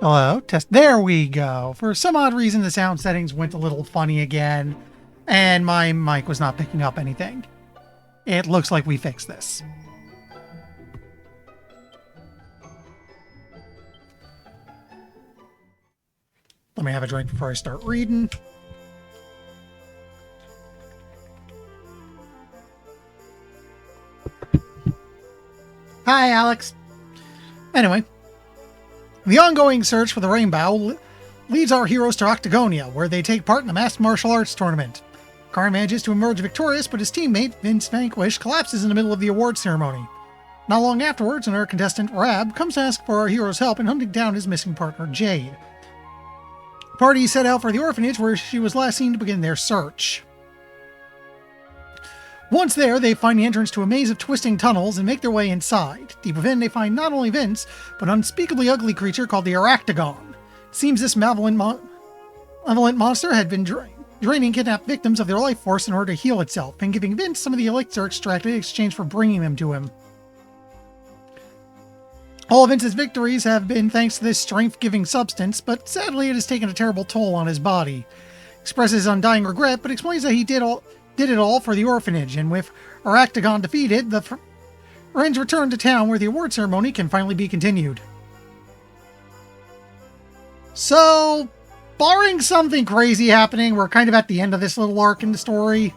Hello, test. There we go. For some odd reason, the sound settings went a little funny again, and my mic was not picking up anything. It looks like we fixed this. Let me have a drink before I start reading. Hi, Alex. Anyway, the ongoing search for the rainbow leads our heroes to Octagonia, where they take part in a masked martial arts tournament. Karn manages to emerge victorious, but his teammate, Vince Vanquish, collapses in the middle of the award ceremony. Not long afterwards, another contestant, Rab, comes to ask for our hero's help in hunting down his missing partner, Jade. The party set out for the orphanage where she was last seen to begin their search. Once there, they find the entrance to a maze of twisting tunnels and make their way inside. Deep within, they find not only Vince, but an unspeakably ugly creature called the Aractagon. It seems this malevolent monster had been draining kidnapped victims of their life force in order to heal itself, and giving Vince some of the elixir extracted in exchange for bringing them to him. All of Vince's victories have been thanks to this strength-giving substance, but sadly it has taken a terrible toll on his body. He expresses undying regret, but explains that he did it all for the orphanage, and with Aractagon defeated, the friends return to town where the award ceremony can finally be continued. So, barring something crazy happening, we're kind of at the end of this little arc in the story.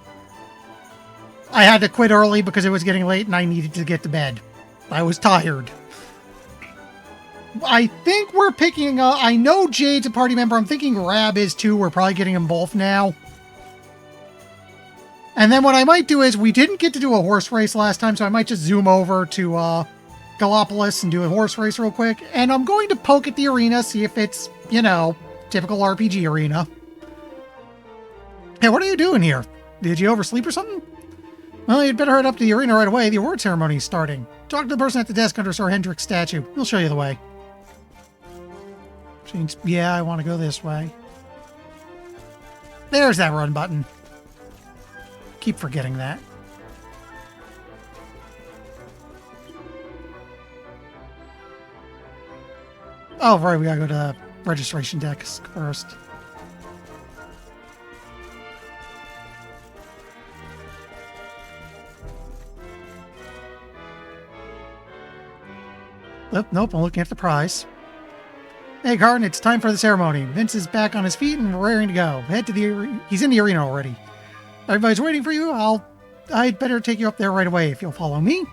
I had to quit early because it was getting late and I needed to get to bed. I was tired. I think we're picking up... I know Jade's a party member. I'm thinking Rab is too. We're probably getting them both now. And then what I might do is, we didn't get to do a horse race last time, so I might just zoom over to Gallopolis and do a horse race real quick. And I'm going to poke at the arena, see if it's, you know, typical RPG arena. Hey, what are you doing here? Did you oversleep or something? Well, you'd better head up to the arena right away. The award ceremony is starting. Talk to the person at the desk under Sir Hendrick's statue. He'll show you the way. Yeah, I want to go this way. There's that run button. Keep forgetting that. Oh, right, we gotta go to the registration desk first. Oh, nope, I'm looking at the prize. Hey, Karn, it's time for the ceremony. Vince is back on his feet and raring to go. Head to the... He's in the arena already. Everybody's waiting for you. I'd better take you up there right away if you'll follow me.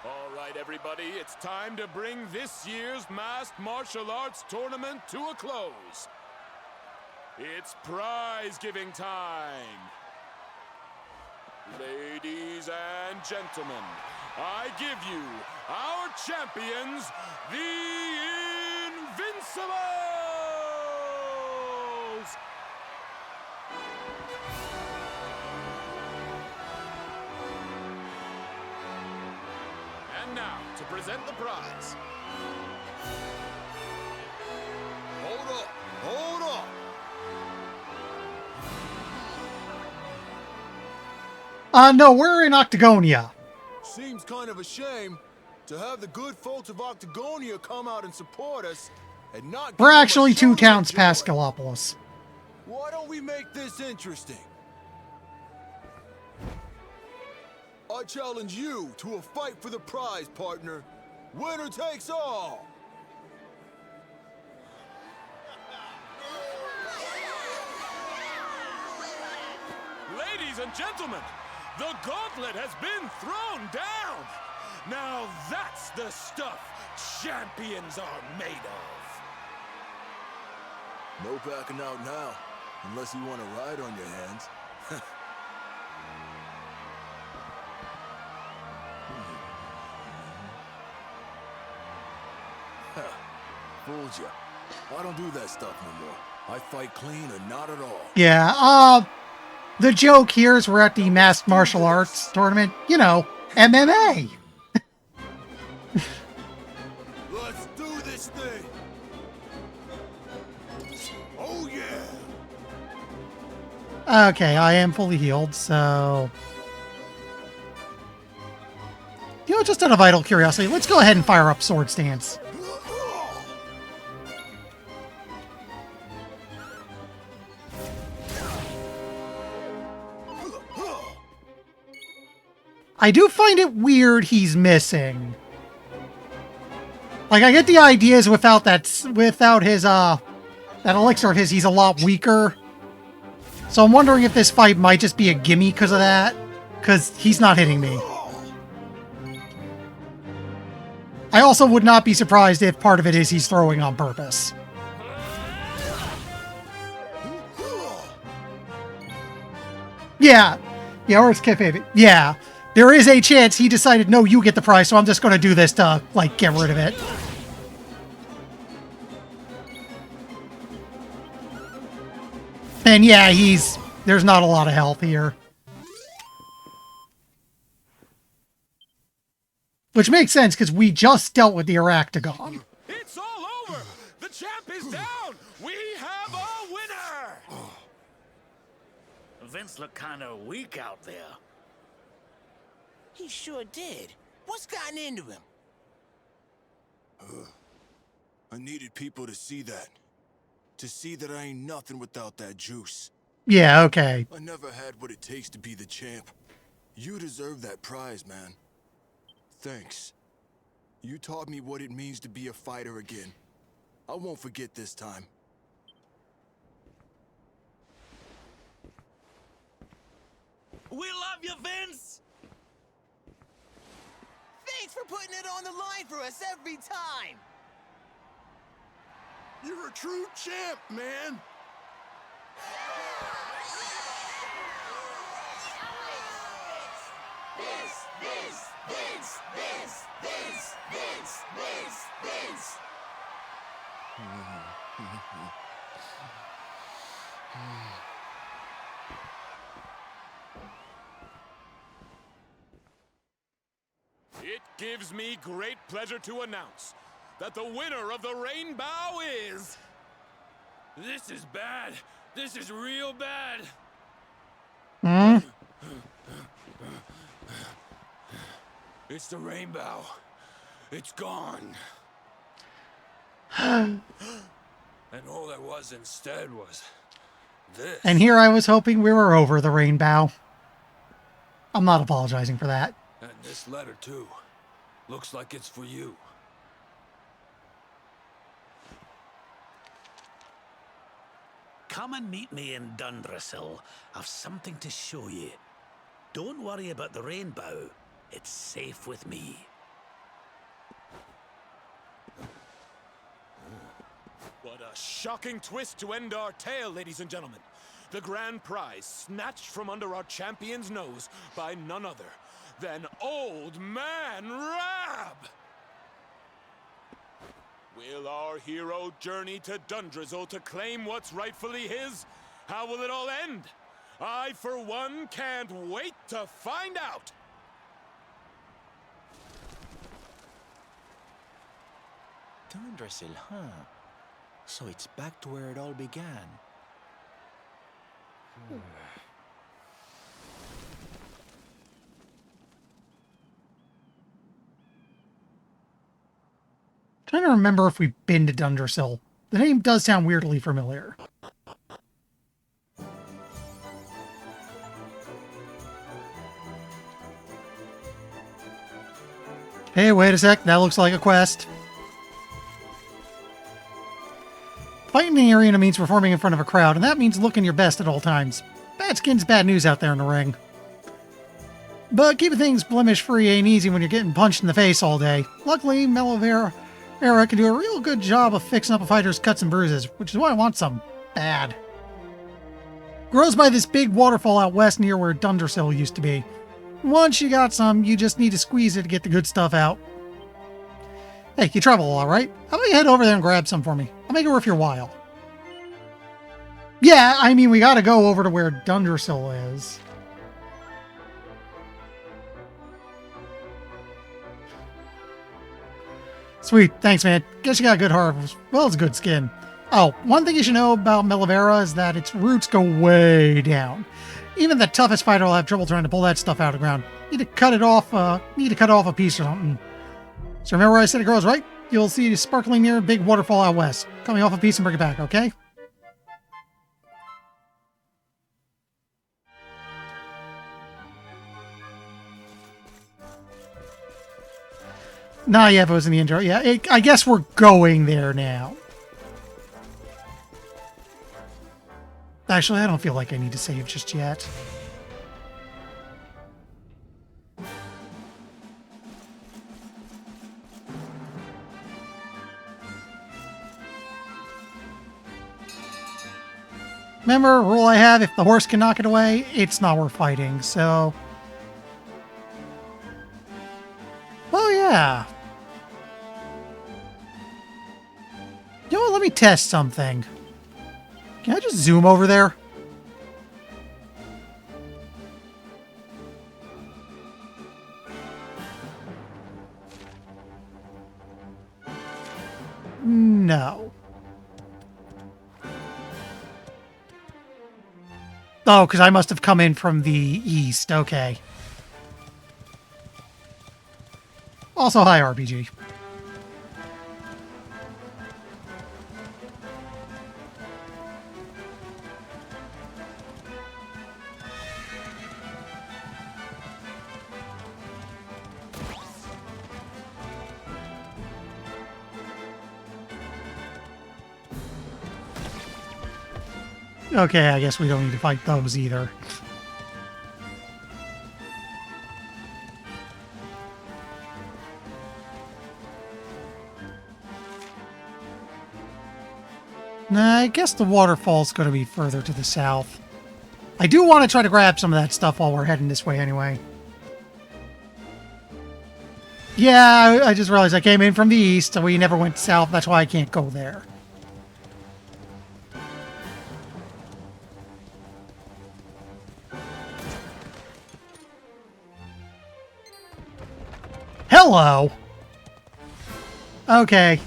All right, everybody, it's time to bring this year's Masked Martial Arts Tournament to a close. It's prize-giving time. Ladies and gentlemen, I give you our champions, the Invincibles! And now, to present the prize. Hold up, hold up! No, we're in Octagonia. Seems kind of a shame to have the good folks of Octagonia come out and support us and not give We're them a actually 2 show to towns enjoy. past Gallopolis. Why don't we make this interesting? I challenge you to a fight for the prize, partner. Winner takes all. Ladies and gentlemen, the gauntlet has been thrown down. Now that's the stuff champions are made of. No backing out now, unless you want to ride on your hands. Fooled you. I don't do that stuff no more. I fight clean or not at all. Yeah, the joke here is we're at the Masked Martial Arts Tournament. You know, MMA. Let's do this thing. Oh yeah. Okay, I am fully healed, so... You know, just out of idle curiosity, let's go ahead and fire up Sword Stance. I do find it weird he's missing. Like, I get the ideas without his, that elixir of his, he's a lot weaker. So I'm wondering if this fight might just be a gimme because of that. Because he's not hitting me. I also would not be surprised if part of it is he's throwing on purpose. Yeah. Yeah, or it's kayfabe. Yeah. There is a chance he decided, no, you get the prize, so I'm just going to do this to, like, get rid of it. And yeah, there's not a lot of health here. Which makes sense, because we just dealt with the Aractagon. It's all over! The champ is down! We have a winner! Vince looked kind of weak out there. He sure did. What's gotten into him? I needed people to see that. To see that I ain't nothing without that juice. Yeah, okay. I never had what it takes to be the champ. You deserve that prize, man. Thanks. You taught me what it means to be a fighter again. I won't forget this time. We love you, Vince! Thanks for putting it on the line for us every time! You're a true champ, man. It gives me great pleasure to announce that the winner of the Rainbow is... This is bad. This is real bad. Hmm? It's the Rainbow. It's gone. And all there was instead was this. And here I was hoping we were over the Rainbow. I'm not apologizing for that. And this letter, too. Looks like it's for you. Come and meet me in Dundrasil. I've something to show you. Don't worry about the Rainbow. It's safe with me. What a shocking twist to end our tale, ladies and gentlemen. The grand prize snatched from under our champion's nose by none other than Old Man Rab! Will our hero journey to Dundrasil to claim what's rightfully his? How will it all end? I, for one, can't wait to find out! Dundrasil, huh? So it's back to where it all began. Trying to remember if we've been to Dundrasil. The name does sound weirdly familiar. Hey, wait a sec. That looks like a quest. Fighting in the arena means performing in front of a crowd, and that means looking your best at all times. Bad skin's bad news out there in the ring. But keeping things blemish-free ain't easy when you're getting punched in the face all day. Luckily, Melovera can do a real good job of fixing up a fighter's cuts and bruises, which is why I want some bad. Grows by this big waterfall out west near where Dundrasil used to be. Once you got some, you just need to squeeze it to get the good stuff out. Hey, you travel all right? How about you head over there and grab some for me? I'll make it worth your while. Yeah, I mean, we gotta go over to where Dundrasil is. Sweet, thanks, man. Guess you got a good heart as well as good skin. Oh, one thing you should know about Melavera is that its roots go way down. Even the toughest fighter will have trouble trying to pull that stuff out of the ground. Need to cut it off. Need to cut off a piece or something. So remember where I said it grows, right? You'll see it sparkling near a big waterfall out west. Cut me off a piece and bring it back, okay? Nah, yeah, if it was in the intro. Yeah, I guess we're going there now. Actually, I don't feel like I need to save just yet. Remember a rule I have, if the horse can knock it away, it's not worth fighting, so... Oh, yeah. You know what, let me test something. Can I just zoom over there? No. Oh, because I must have come in from the east. Okay. Also, hi, RPG. Okay, I guess we don't need to fight those either. Nah, I guess the waterfall's going to be further to the south. I do want to try to grab some of that stuff while we're heading this way anyway. Yeah, I just realized I came in from the east, and we never went south. That's why I can't go there. Hello! Okay.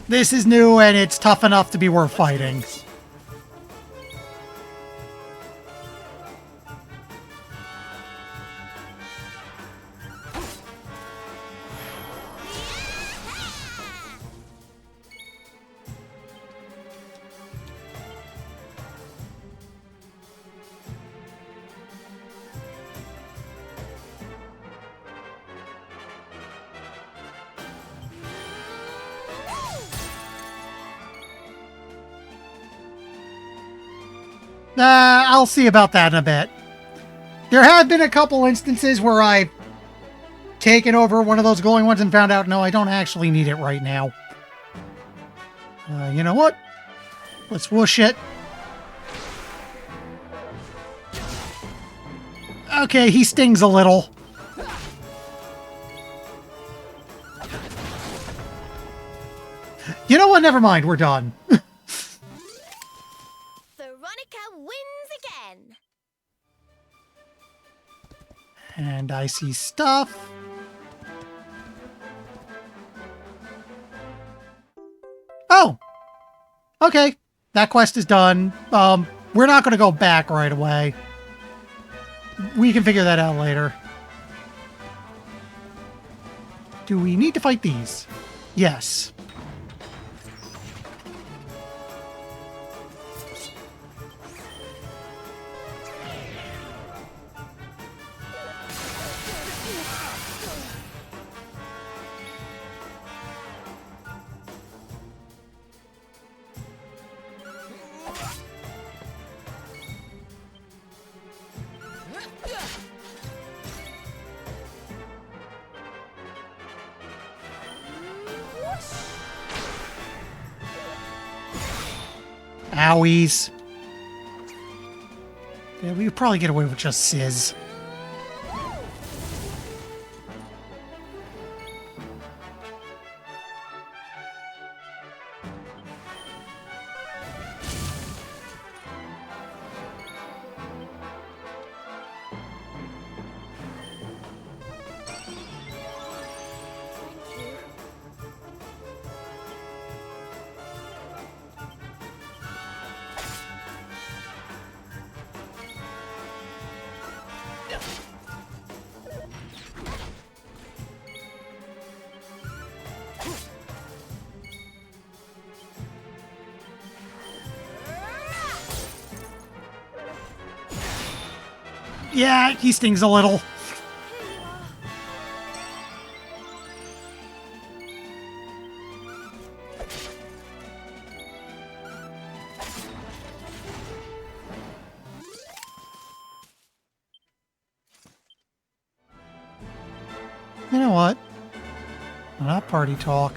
This is new, and it's tough enough to be worth fighting. I'll see about that in a bit. There have been a couple instances where I've taken over one of those glowing ones and found out, no, I don't actually need it right now. You know what? Let's whoosh it. Okay, he stings a little. You know what? Never mind. We're done. And I see stuff. Oh! Okay. That quest is done. We're not going to go back right away. We can figure that out later. Do we need to fight these? Yes. Owies. Yeah, we could probably get away with just Sizz. Yeah, he stings a little. You know what? Not party talk.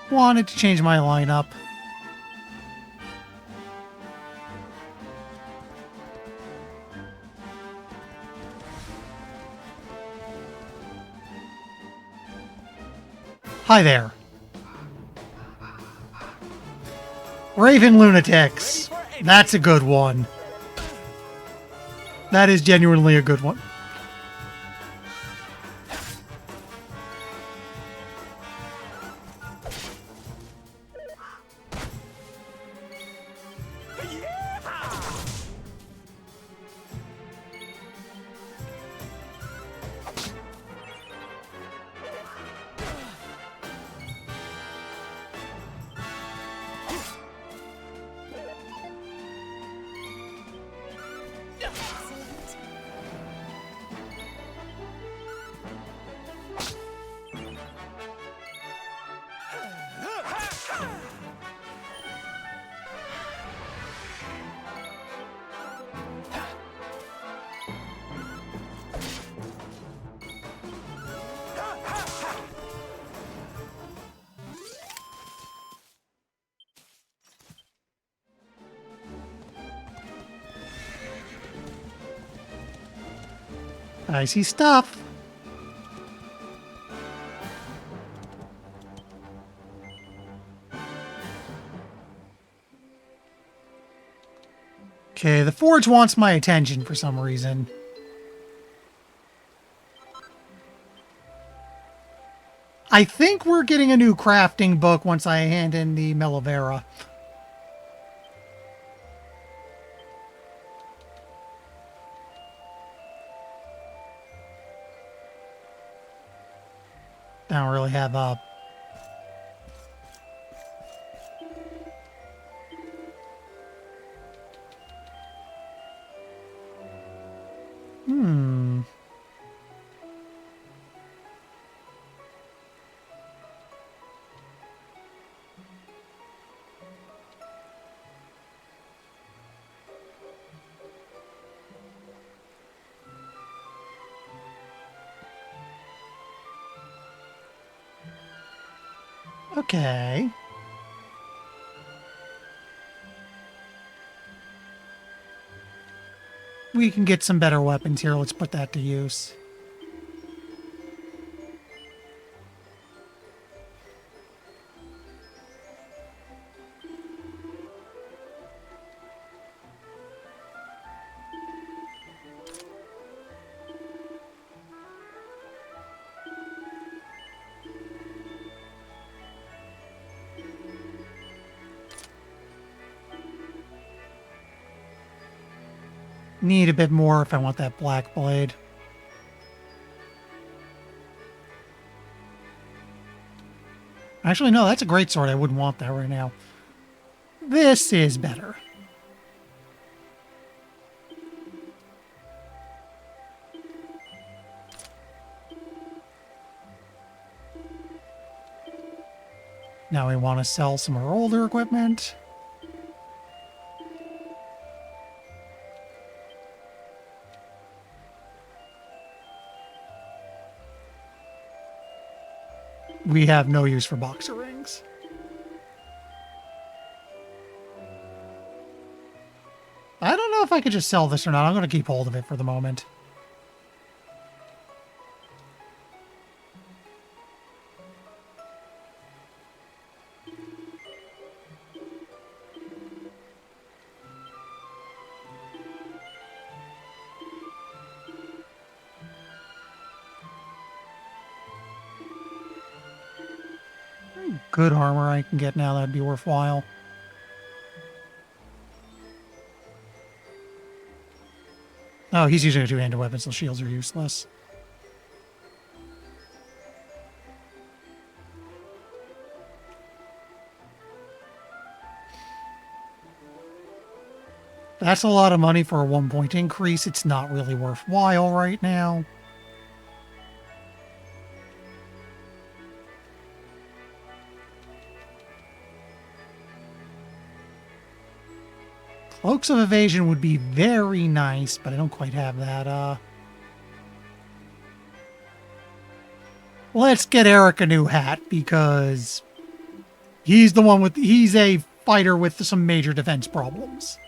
Wanted to change my lineup. Hi there. Raven Lunatics. That's a good one. That is genuinely a good one. I see stuff. Okay, the Forge wants my attention for some reason. I think we're getting a new crafting book once I hand in the Melavera. I don't really have a... Okay. We can get some better weapons here. Let's put that to use. Need a bit more if I want that black blade. Actually, no, that's a great sword. I wouldn't want that right now. This is better. Now we want to sell some of our older equipment. We have no use for boxer rings. I don't know if I could just sell this or not. I'm going to keep hold of it for the moment. Good armor I can get now, that'd be worthwhile. Oh, he's using a two-handed weapon, so shields are useless. That's a lot of money for a 1-point increase. It's not really worthwhile right now. Cloaks of Evasion would be very nice, but I don't quite have that. Let's get Eric a new hat, because he's a fighter with some major defense problems.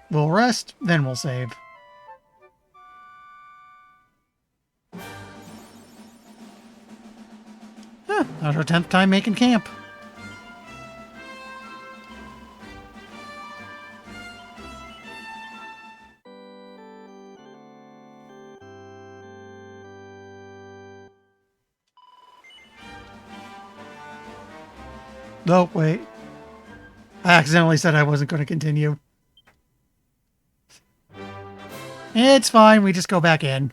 We'll rest, then we'll save. That's our 10th time making camp. Oh, wait. I accidentally said I wasn't going to continue. It's fine, we just go back in.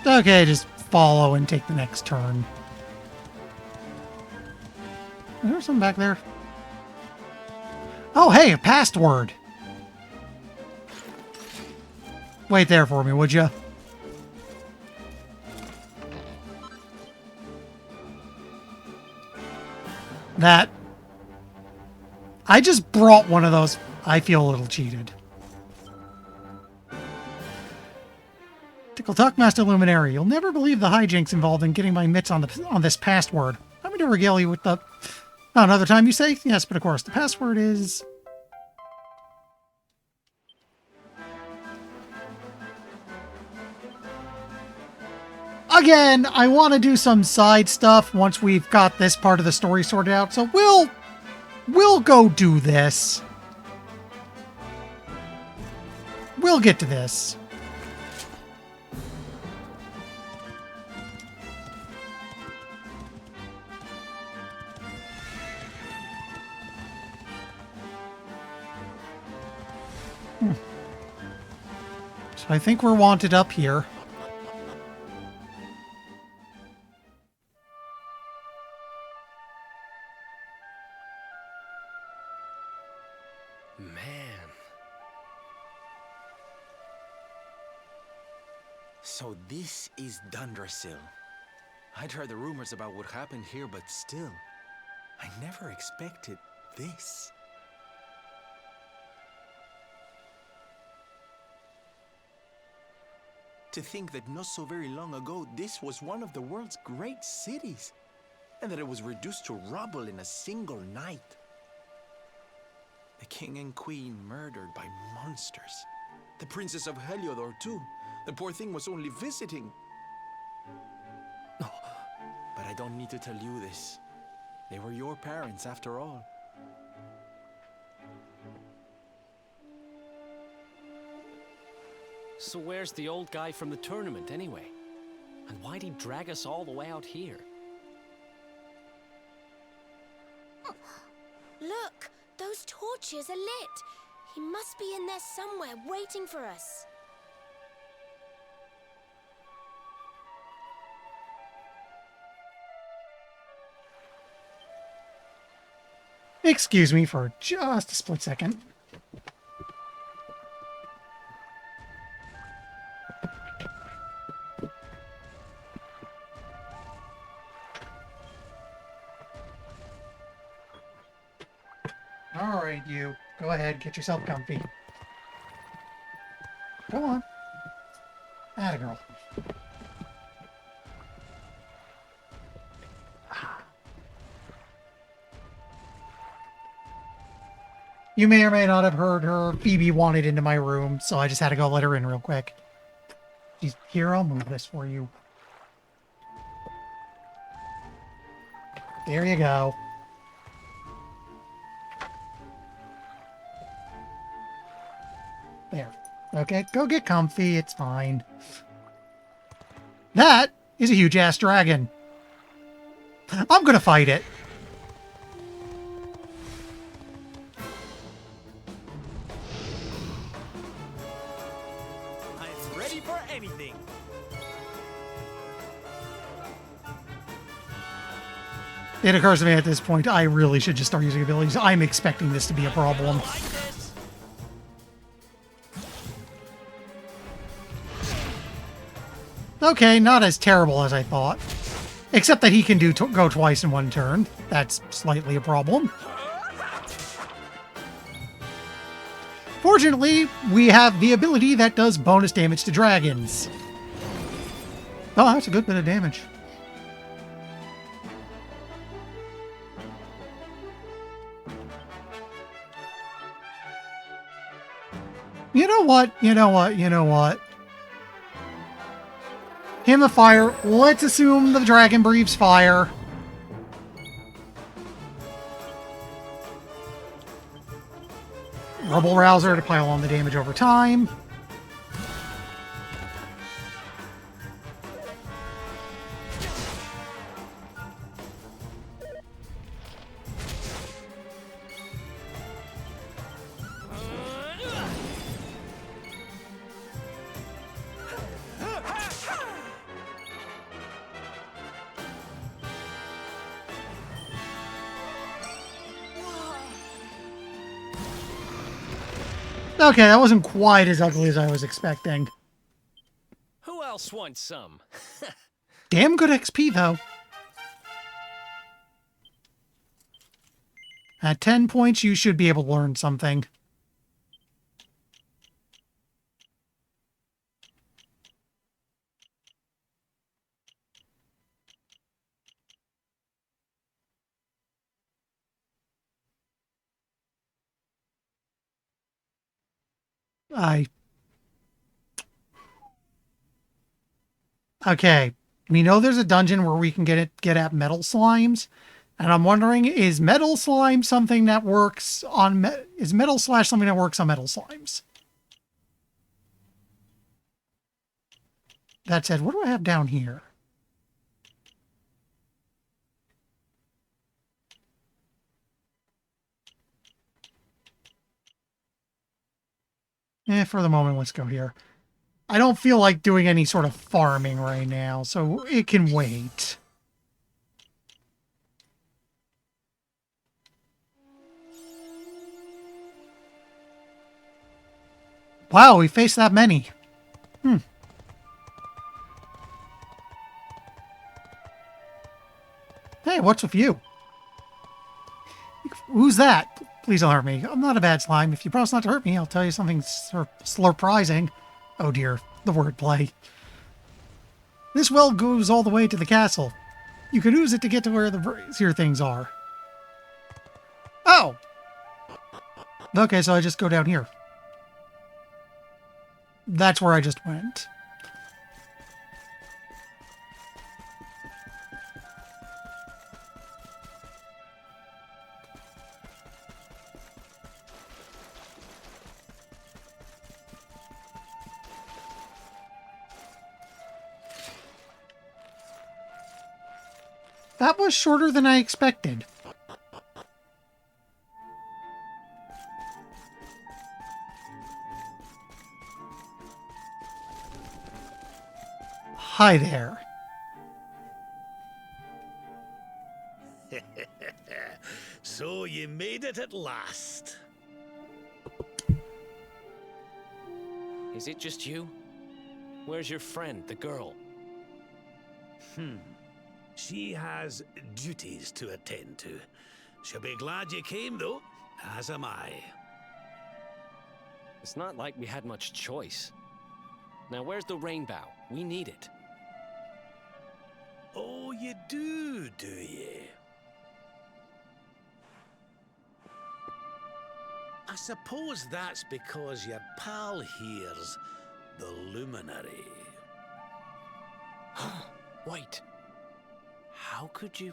Okay, just follow and take the next turn. Is there something back there? Oh, hey, a password. Wait there for me, would you? That. I just brought one of those. I feel a little cheated. Tickle-Tuck, Master Luminary. You'll never believe the hijinks involved in getting my mitts on this password. Let me to regale you with the... Oh, another time you say? Yes, but of course, the password is... Again, I want to do some side stuff once we've got this part of the story sorted out, so we'll go do this. We'll get to this. So I think we're wanted up here. Man. So this is Dundrasil. I'd heard the rumors about what happened here, but still, I never expected this. To think that not so very long ago, this was one of the world's great cities, and that it was reduced to rubble in a single night. The king and queen murdered by monsters. The princess of Heliodor, too. The poor thing was only visiting. Oh, but I don't need to tell you this. They were your parents, after all. So where's the old guy from the tournament, anyway? And why'd he drag us all the way out here? Look! Those torches are lit! He must be in there somewhere, waiting for us. Excuse me for just a split second. Alright, you. Go ahead, get yourself comfy. Go on. Atta girl. You may or may not have heard her. Phoebe wanted into my room, so I just had to go let her in real quick. She's here, I'll move this for you. There you go. There. Okay, go get comfy. It's fine. That is a huge-ass dragon. I'm gonna fight it. I'm ready for anything. It occurs to me at this point, I really should just start using abilities. I'm expecting this to be a problem. Like this. Okay, not as terrible as I thought. Except that he can go twice in one turn. That's slightly a problem. Fortunately, we have the ability that does bonus damage to dragons. Oh, that's a good bit of damage. You know what? You know what? You know what? Hymn of Fire. Let's assume the dragon breathes fire. Rubble Rouser to pile on the damage over time. Okay, that wasn't quite as ugly as I was expecting. Who else wants some? Damn good XP, though. At 10 points, you should be able to learn something. Okay, we know there's a dungeon where we can get at metal slimes, and I'm wondering, is metal slime something that works on is metal slash something that works on metal slimes? That said, what do I have down here? For the moment, let's go here. I don't feel like doing any sort of farming right now, so it can wait. Wow, we faced that many. Hey, what's with you? Who's that? Please don't hurt me. I'm not a bad slime. If you promise not to hurt me, I'll tell you something surprising. Oh dear, the wordplay. This well goes all the way to the castle. You can use it to get to where the brazier things are. Oh! Okay, so I just go down here. That's where I just went. That was shorter than I expected. Hi there. So you made it at last. Is it just you? Where's your friend, the girl? She has duties to attend to. She'll be glad you came, though, as am I. It's not like we had much choice. Now, where's the rainbow? We need it. Oh, you do you? I suppose that's because your pal here's the luminary. Wait. How could you...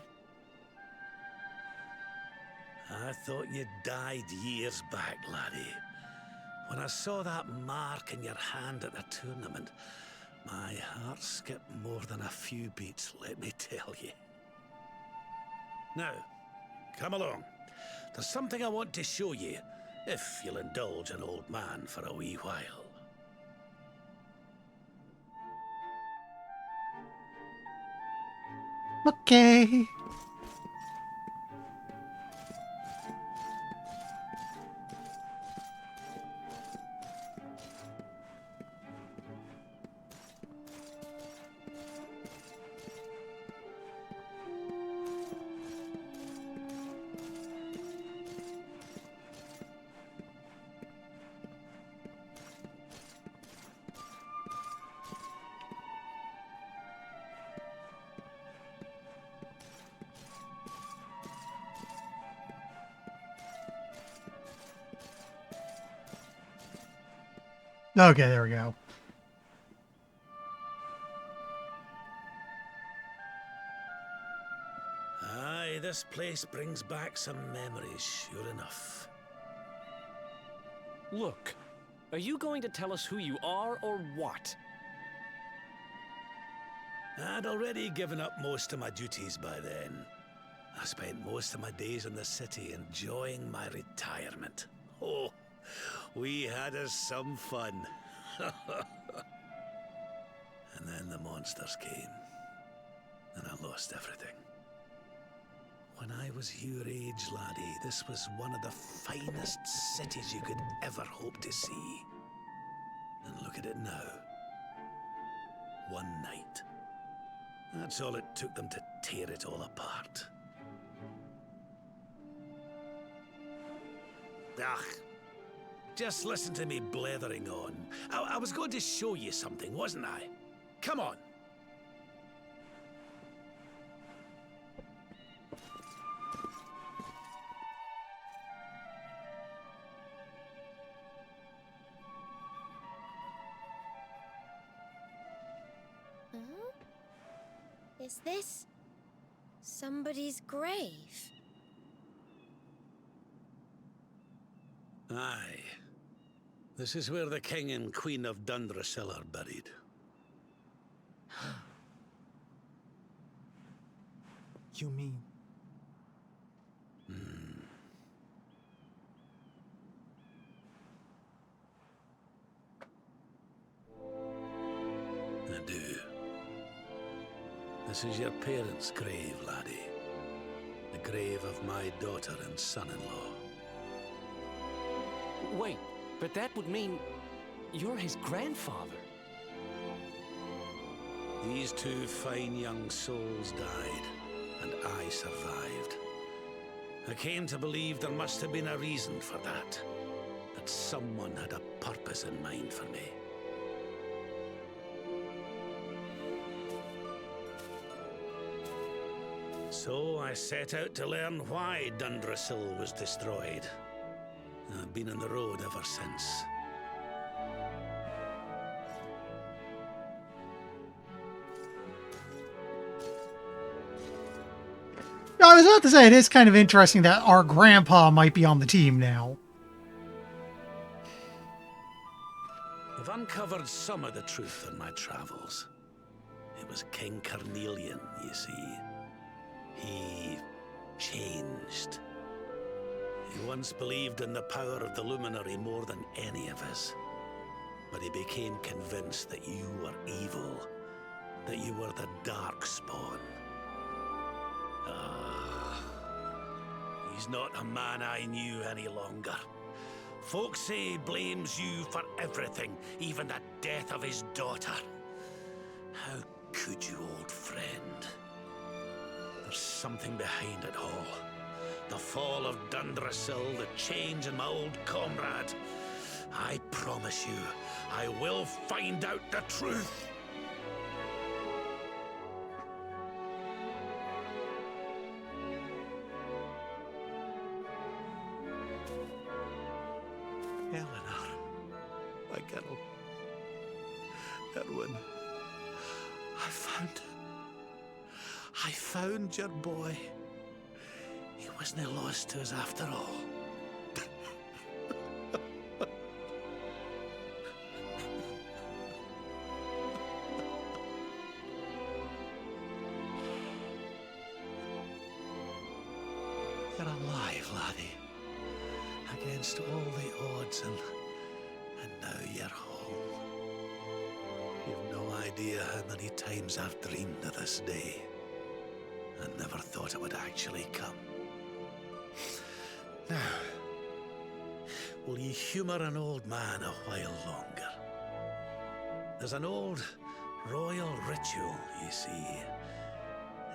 I thought you died years back, laddie. When I saw that mark in your hand at the tournament, my heart skipped more than a few beats, let me tell you. Now, come along. There's something I want to show you, if you'll indulge an old man for a wee while. Okay. Okay, there we go. Aye, this place brings back some memories, sure enough. Look, are you going to tell us who you are or what? I'd already given up most of my duties by then. I spent most of my days in the city enjoying my retirement. Oh, we had us some fun. And then the monsters came, and I lost everything. When I was your age, laddie, this was one of the finest cities you could ever hope to see. And look at it now. One night. That's all it took them to tear it all apart. Ugh. Just listen to me blethering on. I was going to show you something, wasn't I? Come on. Is this somebody's grave? Aye. This is where the King and Queen of Dundrasil are buried. You mean? I do. This is your parents' grave, laddie. The grave of my daughter and son-in-law. Wait, but that would mean you're his grandfather. These two fine young souls died, and I survived. I came to believe there must have been a reason for that. That someone had a purpose in mind for me. So I set out to learn why Dundrasil was destroyed. I've been on the road ever since. I was about to say, it is kind of interesting that our grandpa might be on the team now. I've uncovered some of the truth on my travels. It was King Carnelian, you see. He changed. He once believed in the power of the Luminary more than any of us. But he became convinced that you were evil, that you were the Darkspawn. He's not a man I knew any longer. Folks say he blames you for everything, even the death of his daughter. How could you, old friend? There's something behind it all. The fall of Dundrasil, the change in my old comrade. I promise you, I will find out the truth. Eleanor, my girl. Erwin, I found your boy. He wasn't lost to us after all. You're alive, laddie. Against all the odds, and now you're home. You've no idea how many times I've dreamed of this day. I never thought it would actually come. Now, will you humour an old man a while longer? There's an old royal ritual, you see.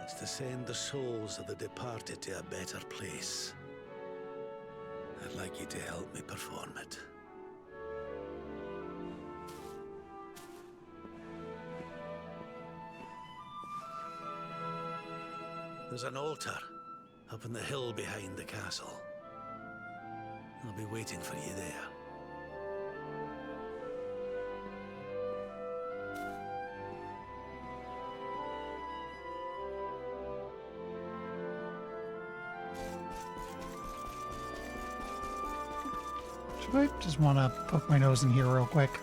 It's to send the souls of the departed to a better place. I'd like you to help me perform it. There's an altar up on the hill behind the castle. I'll be waiting for you there. Should I just want to poke my nose in here real quick?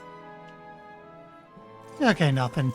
Okay, nothing.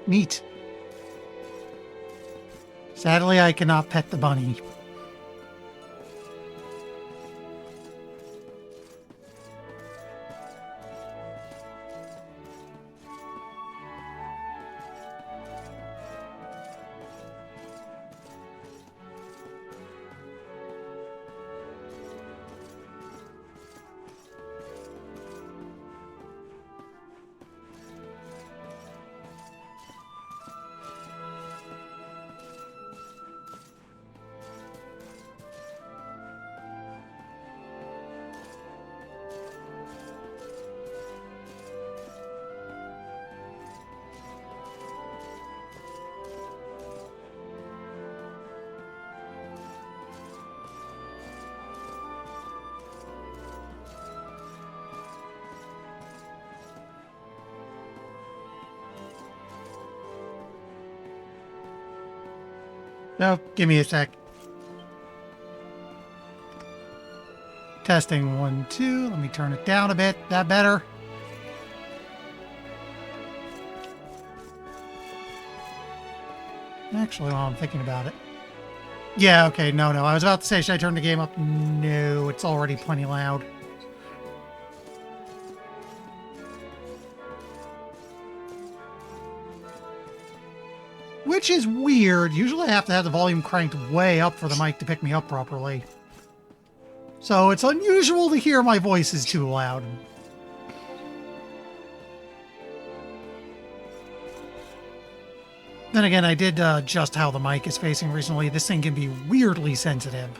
Neat. Sadly, I cannot pet the bunny. No, give me a sec. Testing 1, 2. Let me turn it down a bit. That better? Actually, while I'm thinking about it. Yeah, okay, no. I was about to say, should I turn the game up? No, it's already plenty loud. Which is weird. Usually I have to have the volume cranked way up for the mic to pick me up properly. So it's unusual to hear my voice is too loud. Then again, I did adjust how the mic is facing recently. This thing can be weirdly sensitive.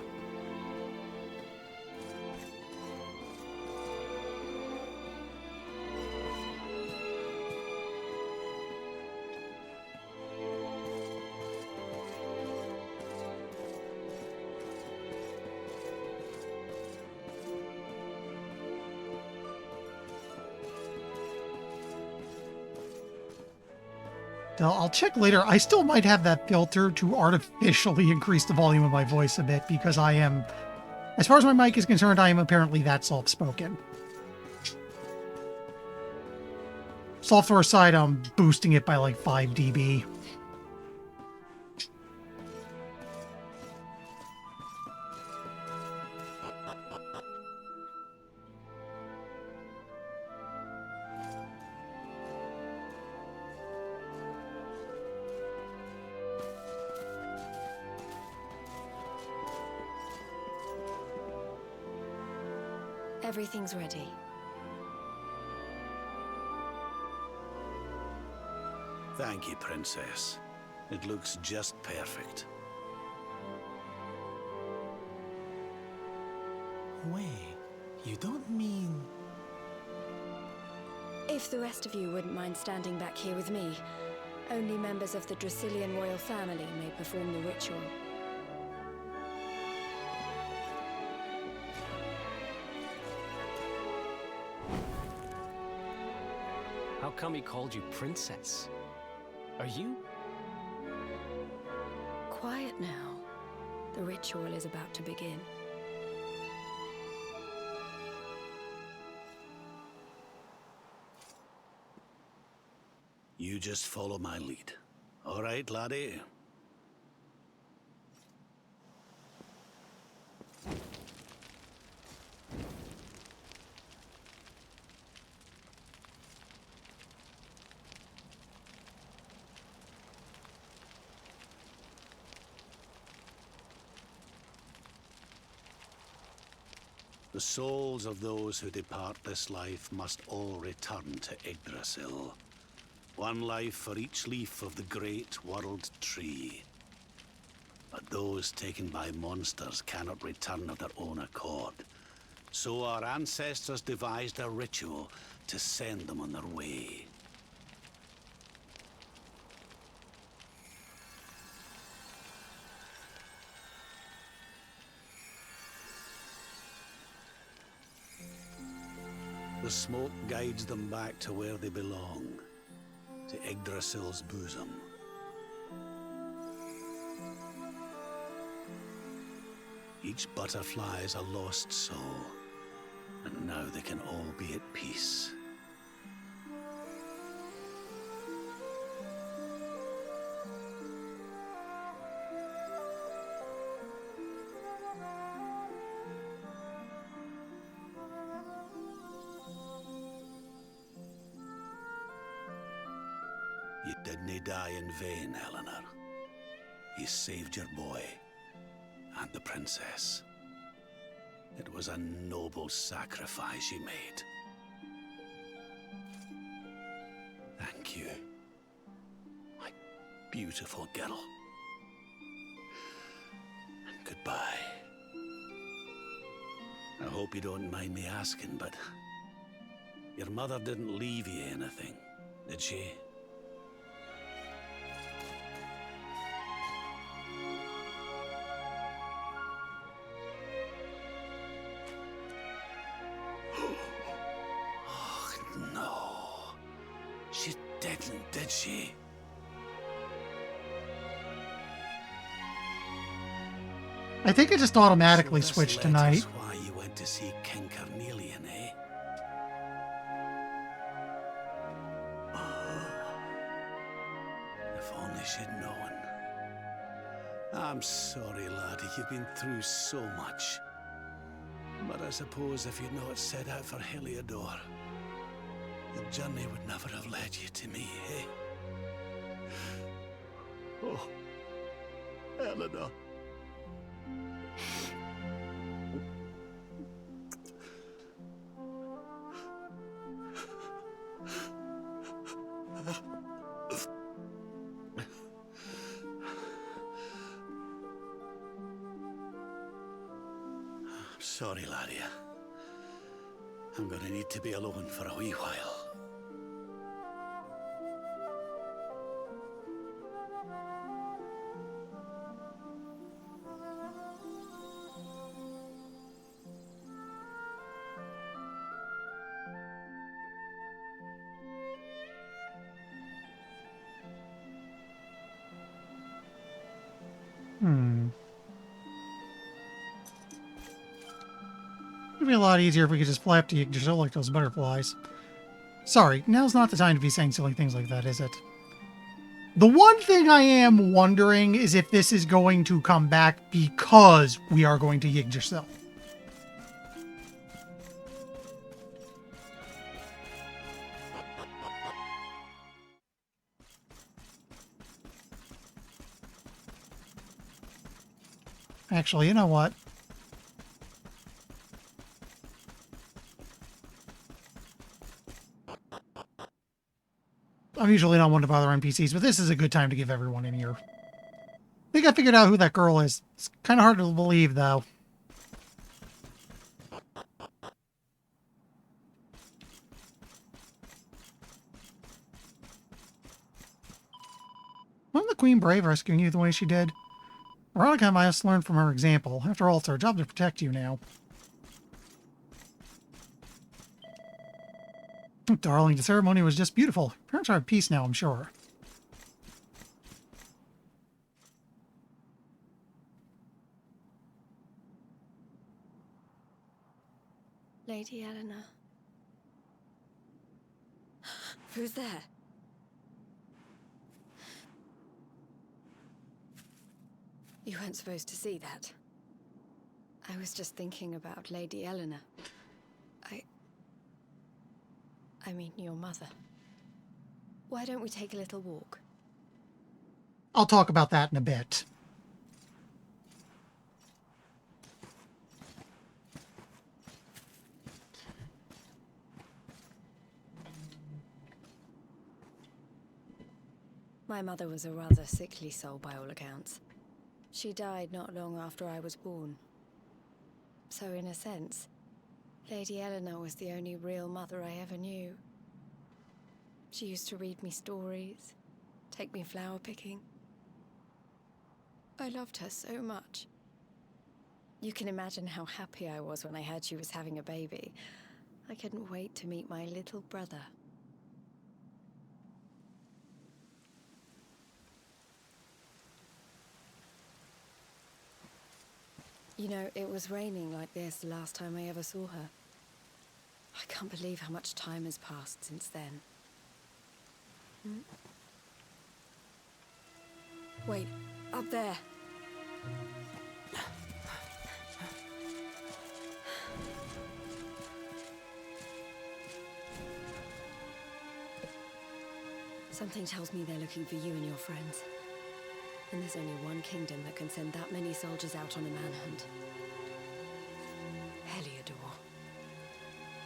I'll check later. I still might have that filter to artificially increase the volume of my voice a bit because I am, as far as my mic is concerned, I am apparently that soft-spoken. Software side, I'm boosting it by like 5 dB. Everything's ready. Thank you, Princess. It looks just perfect. Wait, you don't mean... If the rest of you wouldn't mind standing back here with me, only members of the Dracilian royal family may perform the ritual. How come he called you princess? Are you? Quiet now. The ritual is about to begin. You just follow my lead. All right, laddie? The souls of those who depart this life must all return to Yggdrasil. One life for each leaf of the great world tree. But those taken by monsters cannot return of their own accord. So our ancestors devised a ritual to send them on their way. The smoke guides them back to where they belong, to Yggdrasil's bosom. Each butterfly is a lost soul, and now they can all be at peace. You didn't die in vain, Eleanor. You saved your boy and the princess. It was a noble sacrifice you made. Thank you, my beautiful girl. And goodbye. I hope you don't mind me asking, but your mother didn't leave you anything, did she? She didn't, did she? I think it just automatically So this switched letter's tonight. why you went to see King Carnelian, eh? If only she'd known. I'm sorry, laddie, you've been through so much. But I suppose if you'd not set out for Heliodor, the journey would never have led you to me, eh? Oh, Eleanor. I'm sorry, laddie. I'm gonna need to be alone for a wee while. It'd be a lot easier if we could just fly up to Yggdrasil like those butterflies. Sorry, now's not the time to be saying silly things like that, is it? The one thing I am wondering is if this is going to come back because we are going to Yggdrasil. Actually, you know what? I'm usually not one to bother NPCs, but this is a good time to give everyone an ear. I think I figured out who that girl is. It's kind of hard to believe, though. Wasn't the Queen brave rescuing you the way she did? Veronica must learn from her example. After all, it's our job to protect you now. Darling, the ceremony was just beautiful. Parents are at peace now, I'm sure. Lady Eleanor. Who's there? You weren't supposed to see that. I was just thinking about Lady Eleanor. I mean, your mother. Why don't we take a little walk? I'll talk about that in a bit. My mother was a rather sickly soul by all accounts. She died not long after I was born. So in a sense, Lady Eleanor was the only real mother I ever knew. She used to read me stories, take me flower picking. I loved her so much. You can imagine how happy I was when I heard she was having a baby. I couldn't wait to meet my little brother. You know, it was raining like this the last time I ever saw her. I can't believe how much time has passed since then. Wait, up there. Something tells me they're looking for you and your friends. And there's only one kingdom that can send that many soldiers out on a manhunt. Heliodor.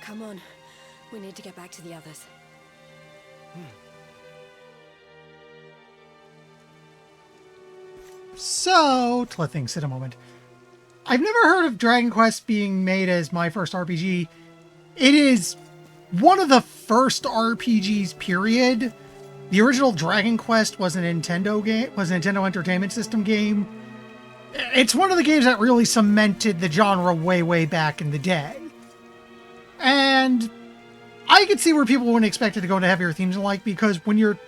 Come on. We need to get back to the others. So, to let things sit a moment. I've never heard of Dragon Quest being made as my first RPG. It is one of the first RPGs, period. The original Dragon Quest was a Nintendo game, was a Nintendo Entertainment System game. It's one of the games that really cemented the genre way, way back in the day. And I could see where people wouldn't expect it to go into heavier themes and like, because when you're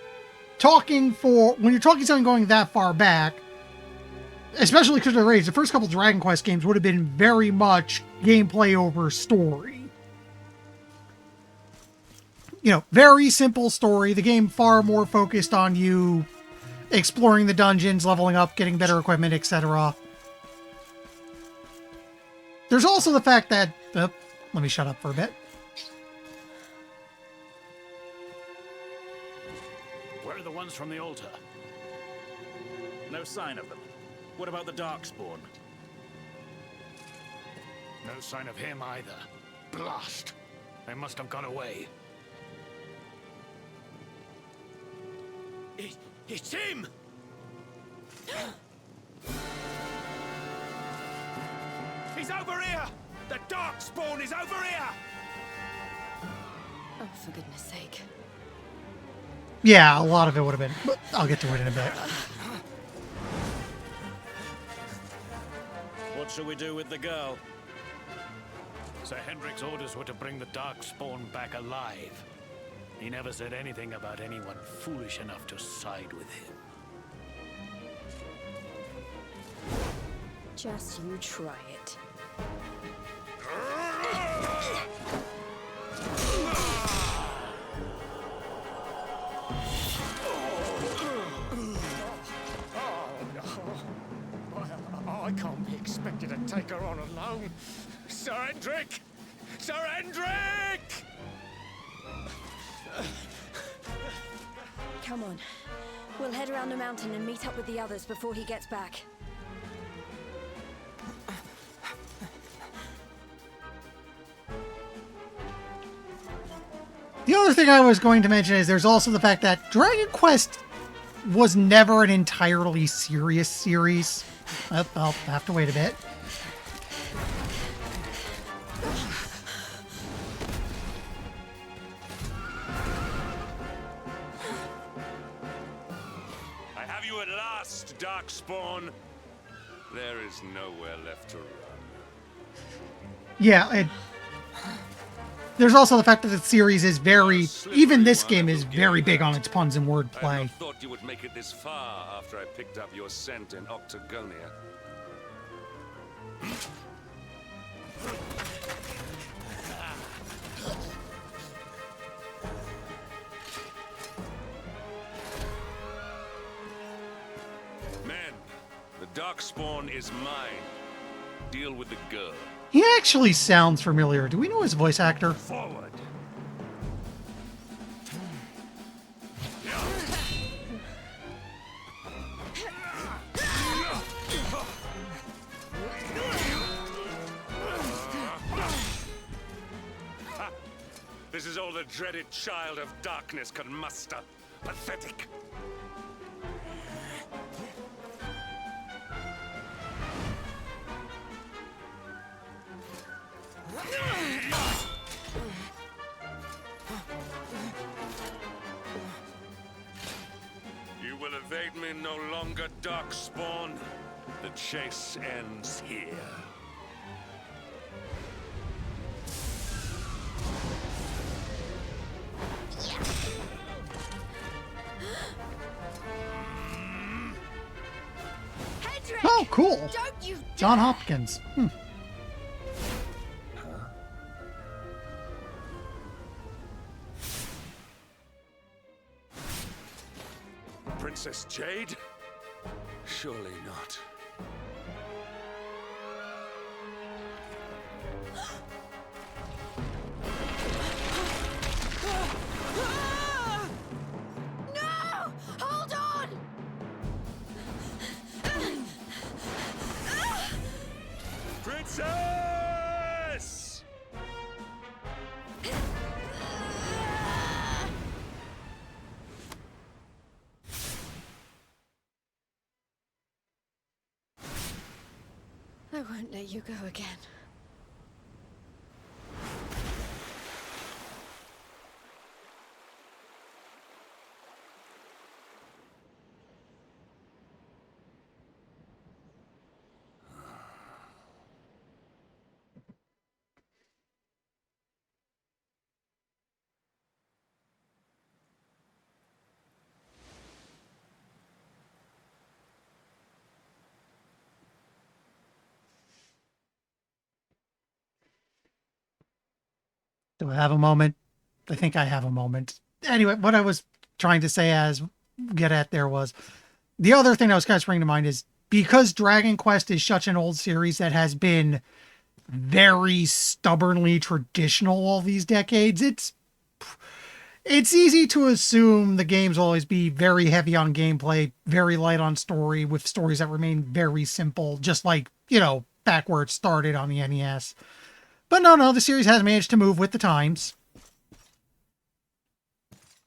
talking something going that far back, especially because of the raids, the first couple Dragon Quest games would have been very much gameplay over story. You know, very simple story. The game far more focused on you exploring the dungeons, leveling up, getting better equipment, etc. There's also the fact that... let me shut up for a bit. Where are the ones from the altar? No sign of them. What about the Darkspawn? No sign of him either. Blast! They must have gone away. It's him! He's over here! The Darkspawn is over here! Oh, for goodness sake. Yeah, a lot of it would have been, but I'll get to it in a bit. What shall we do with the girl? Sir Hendrik's orders were to bring the Darkspawn back alive. He never said anything about anyone foolish enough to side with him. Just you try it. I can't be expected to take her on alone. Sir Hendrik! Sir Hendrik! Come on. We'll head around the mountain and meet up with the others before he gets back. The other thing I was going to mention is there's also the fact that Dragon Quest was never an entirely serious series. I'll have to wait a bit. I have you at last, Darkspawn. There is nowhere left to run. Yeah, there's also the fact that the series is very, even this game is very big on its puns and I wordplay. had not thought you would make it this far after I picked up your scent in Octagonia. Men, the Darkspawn is mine. Deal with the girl. He actually sounds familiar. Do we know his voice actor? Forward. This is all the dreaded child of darkness can muster. Pathetic. You will evade me no longer, Darkspawn. The chase ends here. Hendrik! Oh, cool. Don't you John dare! Hopkins. Princess Jade? Surely not. No! Hold on! Princess! I won't let you go again. Do I have a moment? I think I have a moment. Anyway, what I was trying to say get at there was the other thing I was kind of springing to mind is because Dragon Quest is such an old series that has been very stubbornly traditional all these decades, it's easy to assume the games will always be very heavy on gameplay, very light on story, with stories that remain very simple, just like, back where it started on the NES. But no, the series has managed to move with the times.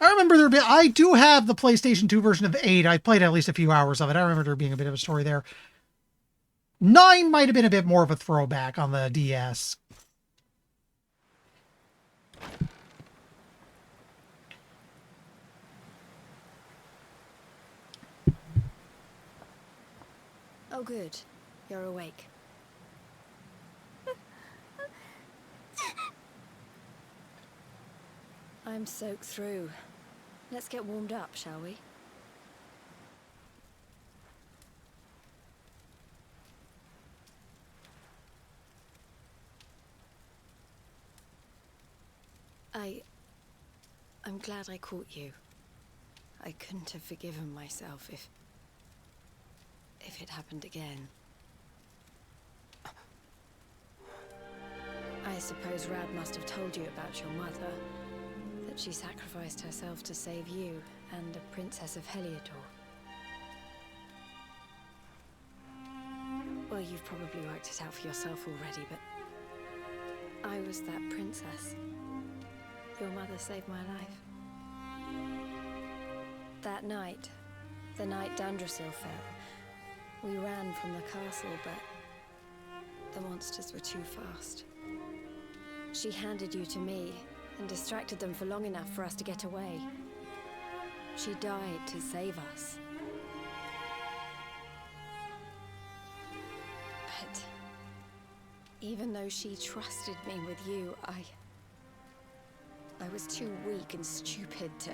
I remember I do have the PlayStation 2 version of 8. I played at least a few hours of it. I remember there being a bit of a story there. 9 might have been a bit more of a throwback on the DS. Oh, good. You're awake. I'm soaked through. Let's get warmed up, shall we? I'm glad I caught you. I couldn't have forgiven myself if it happened again. I suppose Rab must have told you about your mother. That she sacrificed herself to save you and the Princess of Heliodor. Well, you've probably worked it out for yourself already, but I was that princess. Your mother saved my life. That night, the night Dundrasil fell, we ran from the castle, but the monsters were too fast. She handed you to me and distracted them for long enough for us to get away. She died to save us. But even though she trusted me with you, I was too weak and stupid to...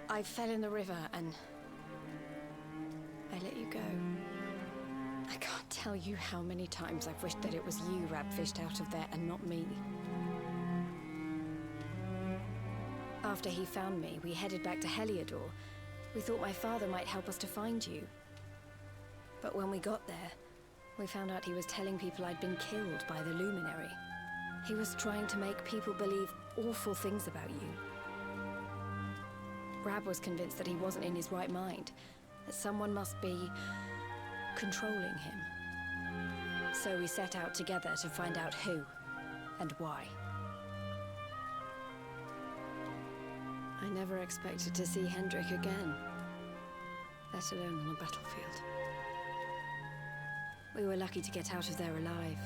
I fell in the river and I let you go. I can't tell you how many times I've wished that it was you Rab fished out of there and not me. After he found me, we headed back to Heliodor. We thought my father might help us to find you. But when we got there, we found out he was telling people I'd been killed by the Luminary. He was trying to make people believe awful things about you. Rab was convinced that he wasn't in his right mind, that someone must be controlling him. So we set out together to find out who and why. I never expected to see Hendrik again, let alone on a battlefield. We were lucky to get out of there alive.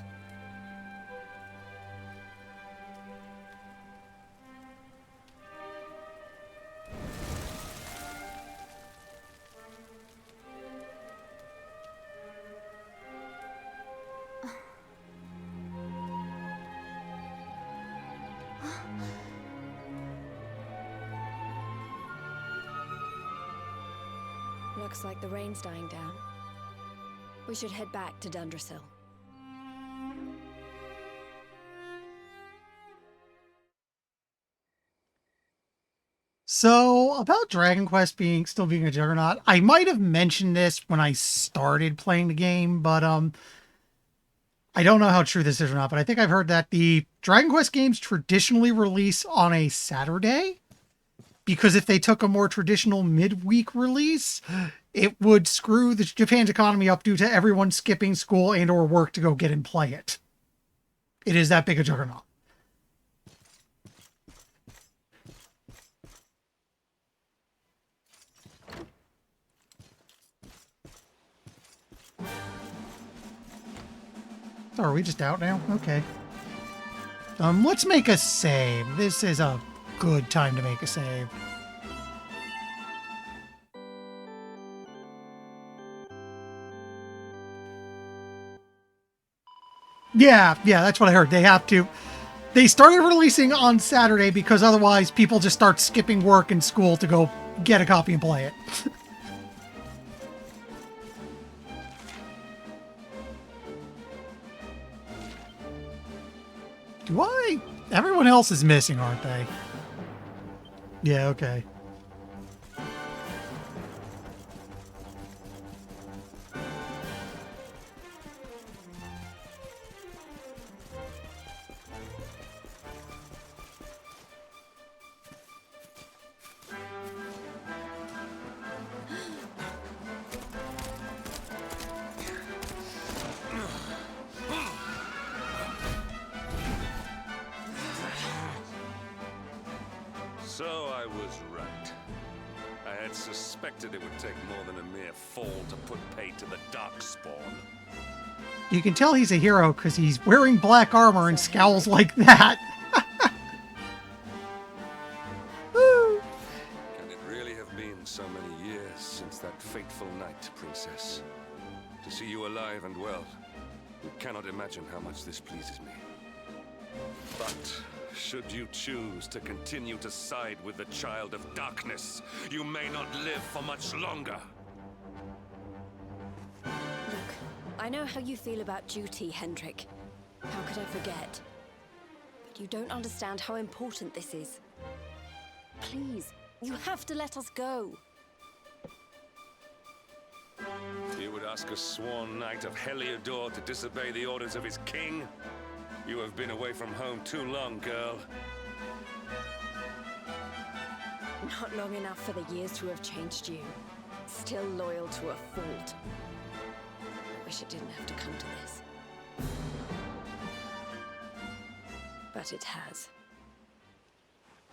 Looks like the rain's dying down. We should head back to Dundrasil. So, about Dragon Quest still being a juggernaut, I might have mentioned this when I started playing the game, but I don't know how true this is or not, but I think I've heard that the Dragon Quest games traditionally release on a Saturday, because if they took a more traditional midweek release, it would screw Japan's economy up due to everyone skipping school and or work to go get and play it. It is that big a juggernaut. So are we just out now? Okay. Let's make a save. This is a good time to make a save. Yeah, that's what I heard. They have to. They started releasing on Saturday because otherwise people just start skipping work and school to go get a copy and play it. Everyone else is missing, aren't they? Yeah, okay. So I was right. I had suspected it would take more than a mere fall to put pay to the Darkspawn. You can tell he's a hero because he's wearing black armor and scowls like that. Woo. Can it really have been so many years since that fateful night, Princess? To see you alive and well, you cannot imagine how much this pleases me. But should you choose to continue to side with the Child of Darkness, you may not live for much longer. Look, I know how you feel about duty, Hendrik. How could I forget? But you don't understand how important this is. Please, you have to let us go. You would ask a sworn knight of Heliodor to disobey the orders of his king? You have been away from home too long, girl. Not long enough for the years to have changed you. Still loyal to a fault. I wish it didn't have to come to this. But it has.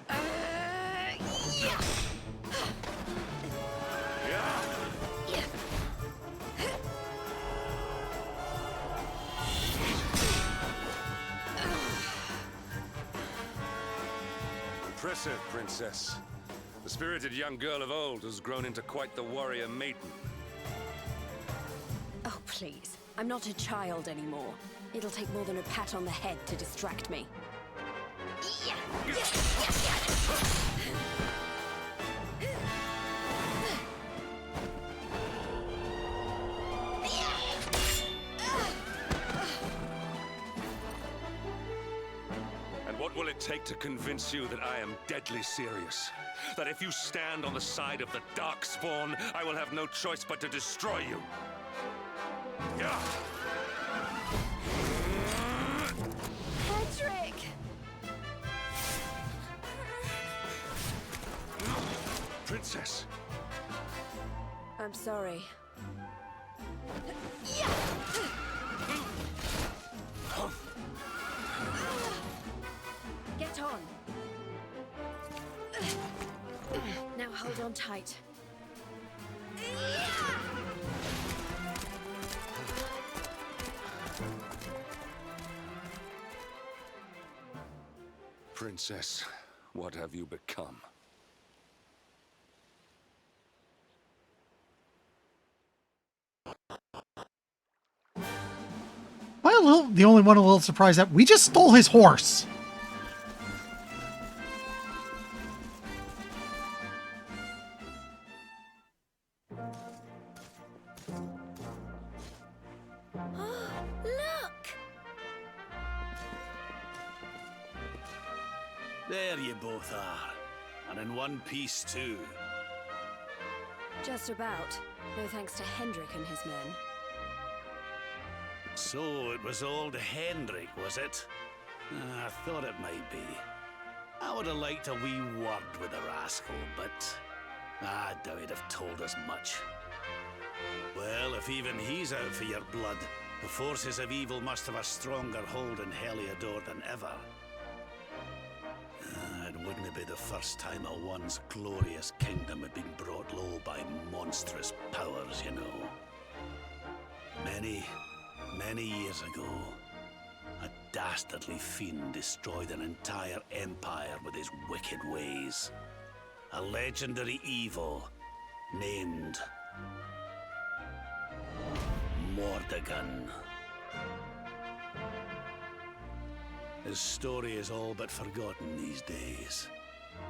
Yeah. Impressive, Princess. The spirited young girl of old has grown into quite the warrior maiden. Oh, please. I'm not a child anymore. It'll take more than a pat on the head to distract me. And what will it take to convince you that I am deadly serious? That if you stand on the side of the Darkspawn, I will have no choice but to destroy you? Yeah. Hedrick! Princess! I'm sorry. Get on. Now hold on tight. Princess, what have you become? The only one a little surprised that we just stole his horse. Look! There you both are. And in one piece, too. Just about. No thanks to Hendrik and his men. So it was old Hendrik, was it? I thought it might be. I would have liked a wee word with the rascal, but I doubt he'd have told us much. Well, if even he's out for your blood, the forces of evil must have a stronger hold in Heliodor than ever. It wouldn't be the first time a once glorious kingdom had been brought low by monstrous powers, you know. Many years ago, a dastardly fiend destroyed an entire empire with his wicked ways. A legendary evil named Mordegon. His story is all but forgotten these days.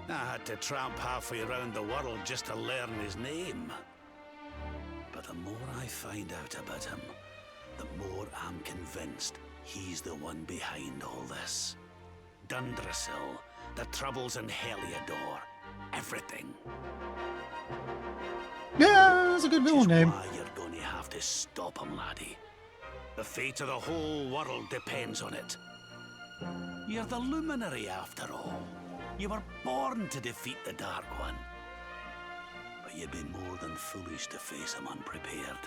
I had to tramp halfway around the world just to learn his name. But the more I find out about him, the more I'm convinced he's the one behind all this. Dundrasil, the troubles in Heliodor, everything. Yeah, that's a good villain name. Why you're going to have to stop him, laddie. The fate of the whole world depends on it. You're the Luminary, after all. You were born to defeat the Dark One. But you'd be more than foolish to face him unprepared.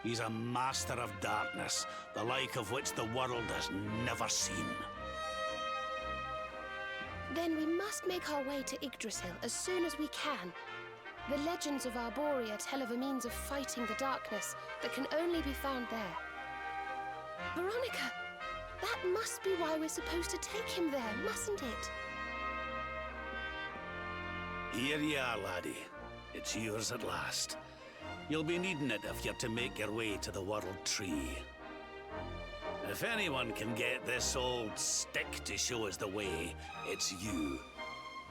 He's a master of darkness, the like of which the world has never seen. Then we must make our way to Yggdrasil as soon as we can. The legends of Arborea tell of a means of fighting the darkness that can only be found there. Veronica, that must be why we're supposed to take him there, mustn't it? Here you are, laddie. It's yours at last. You'll be needing it if you're to make your way to the World Tree. If anyone can get this old stick to show us the way, it's you.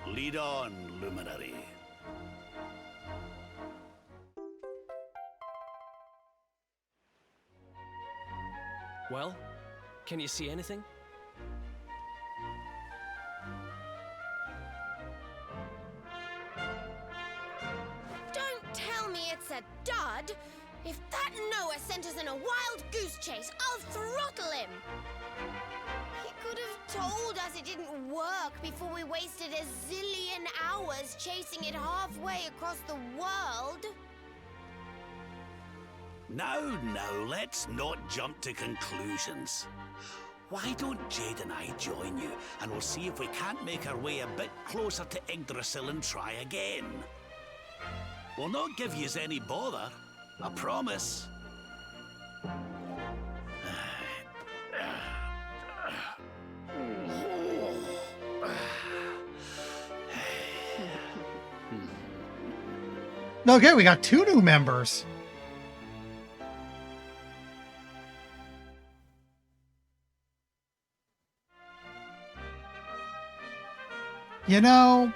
Lead on, Luminary. Well, can you see anything? Don't tell me it's a dud! If that Noah sent us in a wild goose chase, I'll throttle him! He could have told us it didn't work before we wasted a zillion hours chasing it halfway across the world. Now, let's not jump to conclusions. Why don't Jade and I join you, and we'll see if we can't make our way a bit closer to Yggdrasil and try again. We'll not give yous any bother, I promise. Okay, we got 2 new members. You know,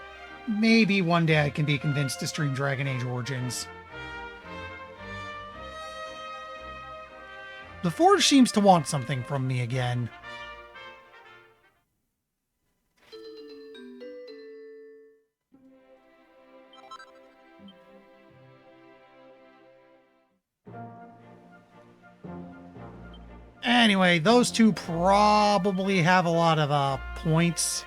maybe one day I can be convinced to stream Dragon Age Origins. The Forge seems to want something from me again. Anyway, those 2 probably have a lot of points.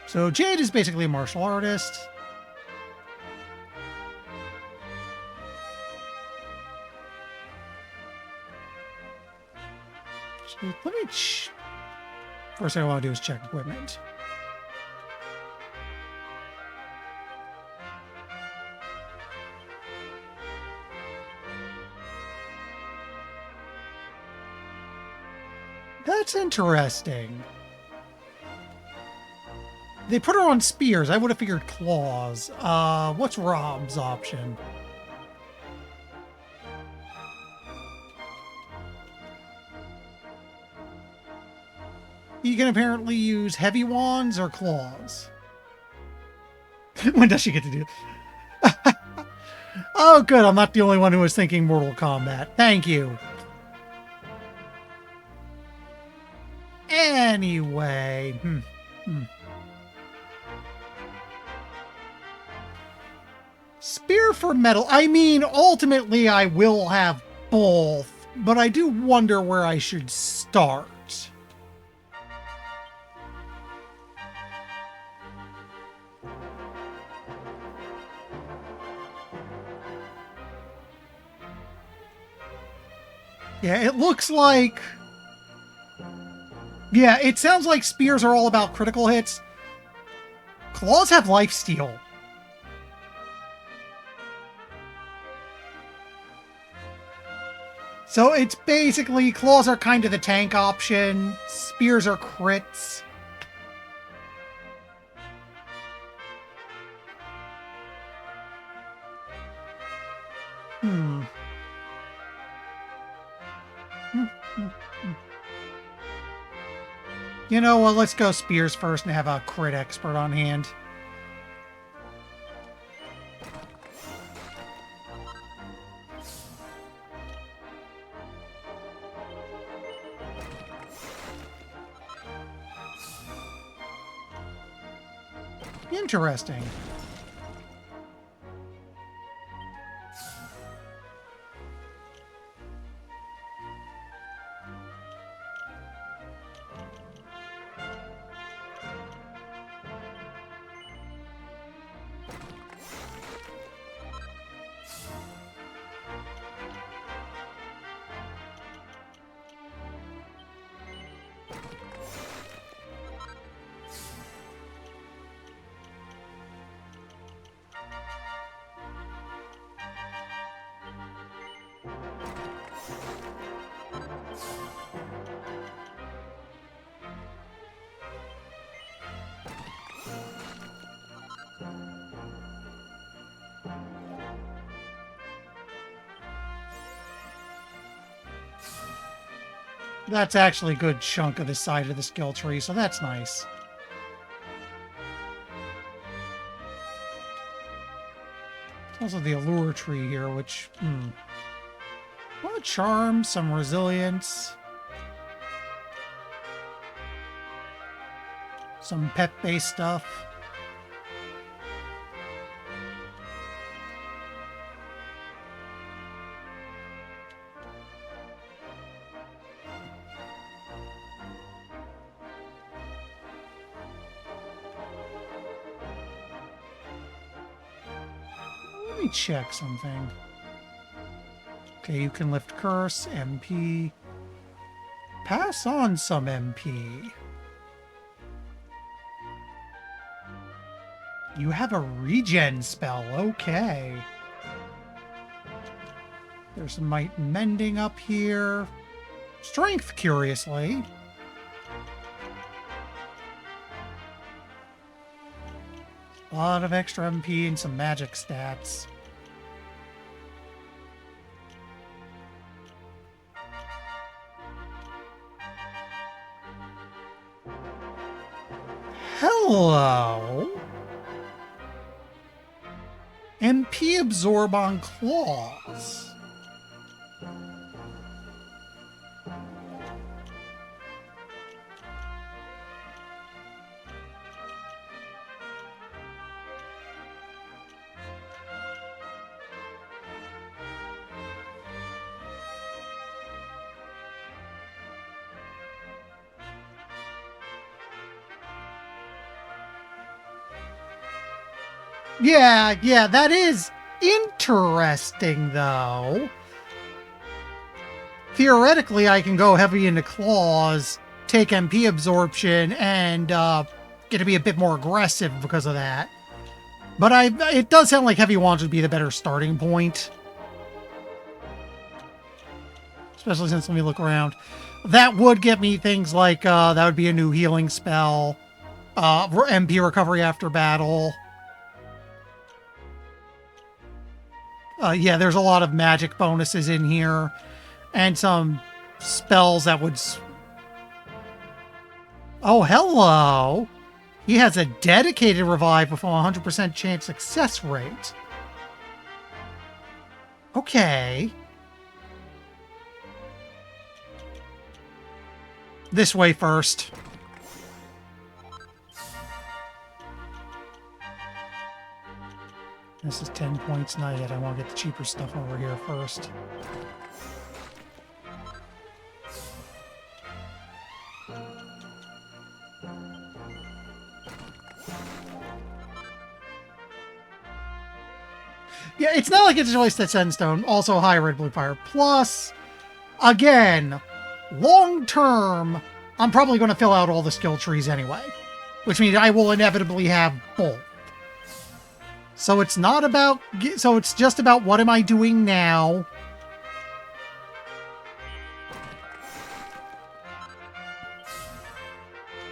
So Jade is basically a martial artist. So let me... First thing I want to do is check equipment. That's interesting. They put her on spears. I would have figured claws. What's Rob's option? You can apparently use heavy wands or claws. When does she get to do it? Oh, good. I'm not the only one who was thinking Mortal Kombat. Thank you. Anyway. Spear for metal. I mean, ultimately I will have both, but I do wonder where I should start. Yeah, it looks like... Yeah, it sounds like spears are all about critical hits. Claws have lifesteal. So it's basically, claws are kind of the tank option, spears are crits. You know what, let's go spears first and have a crit expert on hand. Interesting. That's actually a good chunk of the side of the skill tree, so that's nice. There's also the allure tree here, which, a lot of charm, some resilience, some pet-based stuff. me check something. Okay, you can lift curse, MP. Pass on some MP. You have a regen spell, okay. There's some might and mending up here. Strength, curiously. A lot of extra MP and some magic stats. Hello. MP absorb on claws. Yeah, that is interesting, though. Theoretically, I can go heavy into claws, take MP absorption, and get to be a bit more aggressive because of that. But it does sound like heavy wands would be the better starting point. Especially since, let me look around. That would get me things like, that would be a new healing spell, MP recovery after battle. Yeah, there's a lot of magic bonuses in here. And some spells that would... Oh, hello! He has a dedicated revive with a 100% chance success rate. Okay. This way first. This is 10 points, not yet. I want to get the cheaper stuff over here first. Yeah, it's not like it's really set Sandstone. Also high red blue fire. Plus, again, long term, I'm probably going to fill out all the skill trees anyway. Which means I will inevitably have both. So it's not about... So it's just about what am I doing now.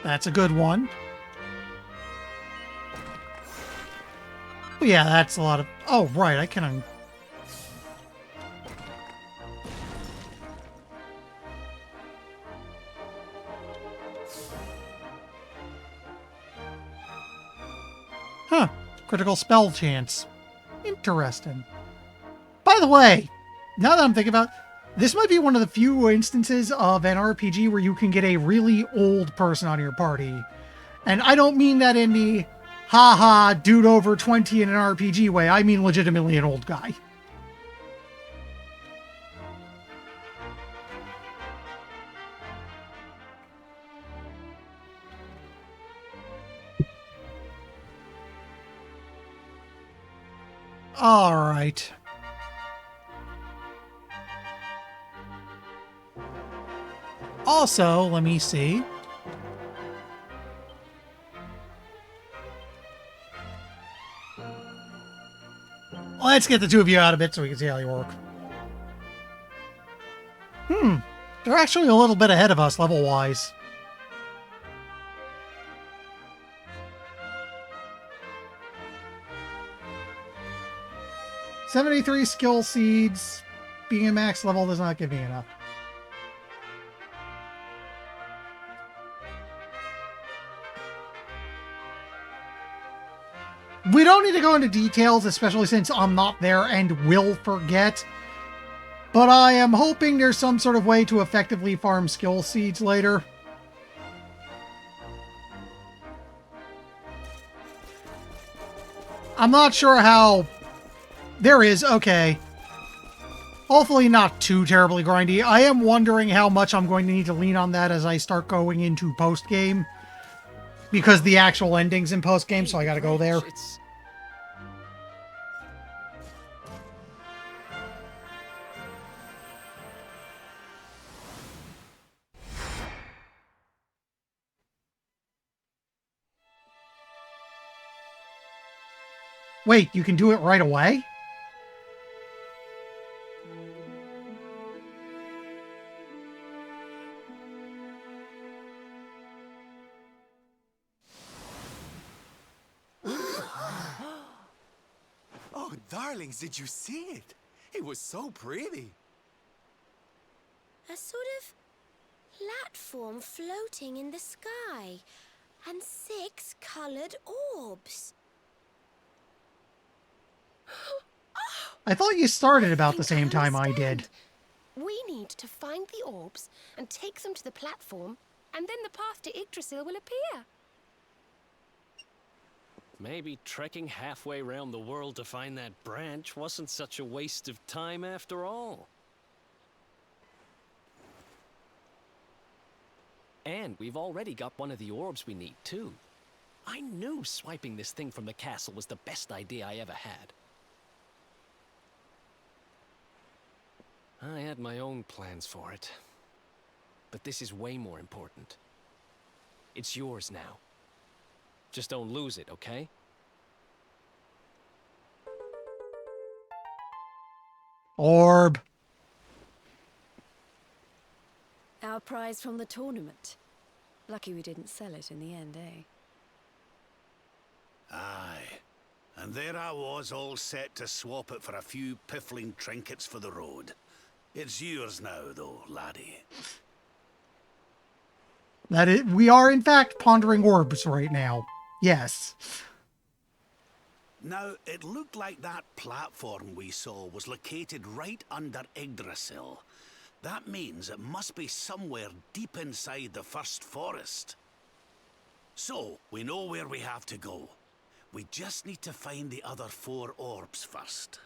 That's a good one. Yeah, that's a lot of... Oh, right, I can... Huh. Critical spell chance. Interesting. By the way, now that I'm thinking about it, this might be one of the few instances of an RPG where you can get a really old person on your party. And I don't mean that in the haha, dude over 20 in an RPG way. I mean legitimately an old guy. All right. Also, let me see. Let's get the two of you out of it so we can see how you work. They're actually a little bit ahead of us level-wise. "73 skill seeds. Being a max level does not give me enough." We don't need to go into details, especially since I'm not there and will forget. But I am hoping there's some sort of way to effectively farm skill seeds later. I'm not sure how... There is, okay. Hopefully not too terribly grindy. I am wondering how much I'm going to need to lean on that as I start going into post-game. Because the actual ending's in post-game, so I gotta go there. Wait, you can do it right away? Oh, darlings, did you see it? It was so pretty. A sort of platform floating in the sky, and 6 colored orbs. I thought you started about the same time I did. We need to find the orbs and take them to the platform, and then the path to Yggdrasil will appear. Maybe trekking halfway around the world to find that branch wasn't such a waste of time after all. And we've already got one of the orbs we need, too. I knew swiping this thing from the castle was the best idea I ever had. I had my own plans for it. But this is way more important. It's yours now. Just don't lose it, okay? Orb. Our prize from the tournament. Lucky we didn't sell it in the end, eh? Aye. And there I was, all set to swap it for a few piffling trinkets for the road. It's yours now, though, laddie. We are, in fact, pondering orbs right now. Yes. Now, it looked like that platform we saw was located right under Yggdrasil. That means it must be somewhere deep inside the First Forest. So, we know where we have to go. We just need to find the other 4 orbs first.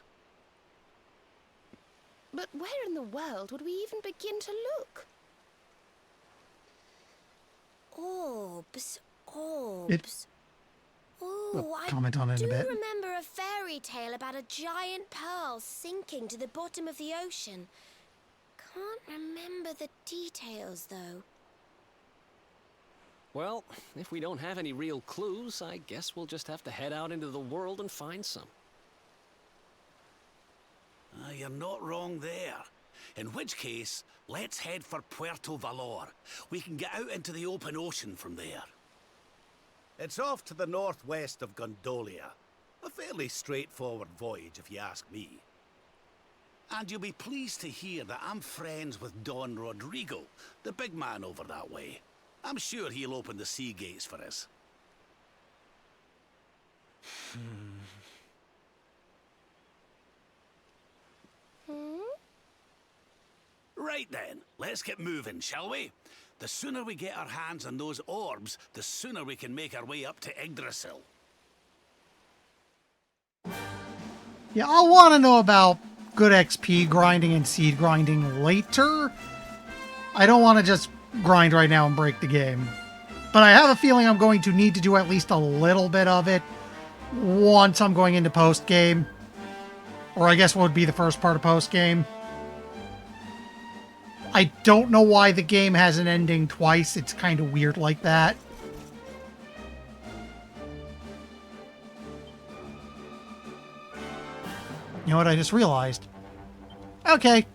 But where in the world would we even begin to look? Orbs, orbs. We'll comment on it in a bit. I do remember a fairy tale about a giant pearl sinking to the bottom of the ocean. Can't remember the details, though. Well, if we don't have any real clues, I guess we'll just have to head out into the world and find some. You're not wrong there. In which case, let's head for Puerto Valor. We can get out into the open ocean from there. It's off to the northwest of Gondolia. A fairly straightforward voyage, if you ask me. And you'll be pleased to hear that I'm friends with Don Rodrigo, the big man over that way. I'm sure he'll open the sea gates for us. Right then, let's get moving, shall we? The sooner we get our hands on those orbs, the sooner we can make our way up to Yggdrasil. Yeah, I'll want to know about good XP grinding and seed grinding later. I don't want to just grind right now and break the game. But I have a feeling I'm going to need to do at least a little bit of it once I'm going into post-game. Or I guess what would be the first part of post-game. I don't know why the game has an ending twice. It's kind of weird like that. You know what I just realized? Okay.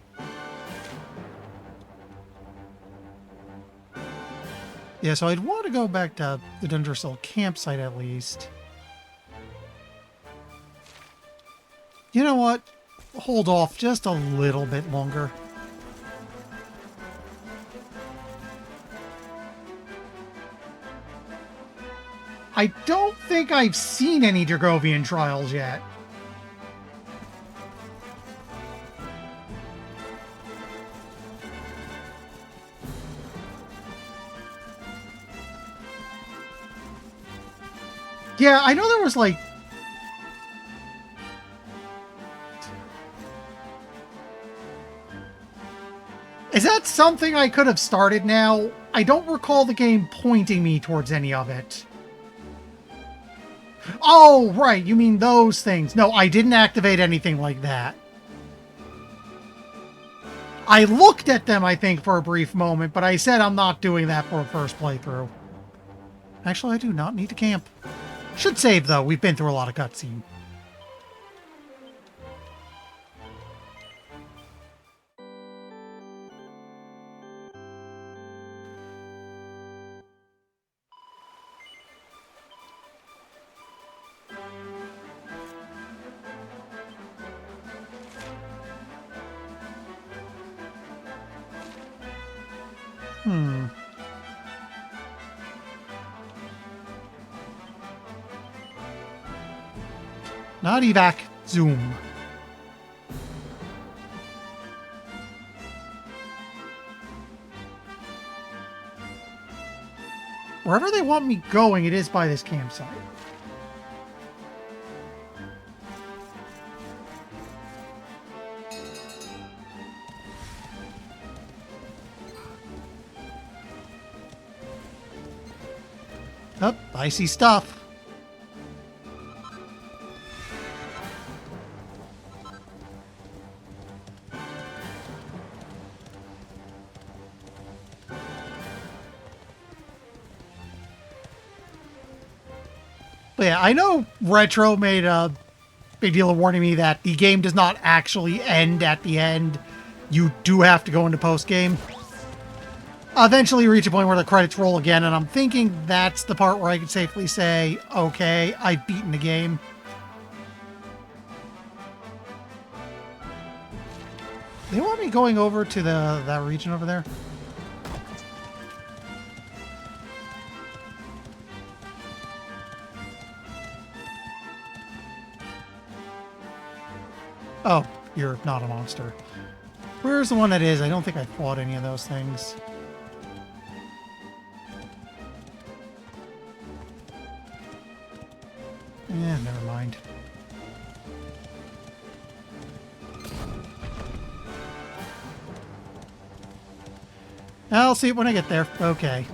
Yeah, so I'd want to go back to the Yggdrasil campsite at least. You know what? Hold off just a little bit longer. I don't think I've seen any Dragovian trials yet. Yeah, I know there was like... Is that something I could have started now? I don't recall the game pointing me towards any of it. Oh, right, you mean those things. No, I didn't activate anything like that. I looked at them, I think, for a brief moment, but I said I'm not doing that for a first playthrough. Actually, I do not need to camp. Should save, though. We've been through a lot of cutscene. Not evac, zoom. Wherever they want me going, it is by this campsite. Oh, I see stuff. But yeah, I know Retro made a big deal of warning me that the game does not actually end at the end. You do have to go into post-game. Eventually reach a point where the credits roll again, and I'm thinking that's the part where I can safely say, okay, I've beaten the game. They want me going over to that region over there? Oh, you're not a monster. Where's the one that is? I don't think I fought any of those things. Yeah, never mind. I'll see it when I get there. Okay.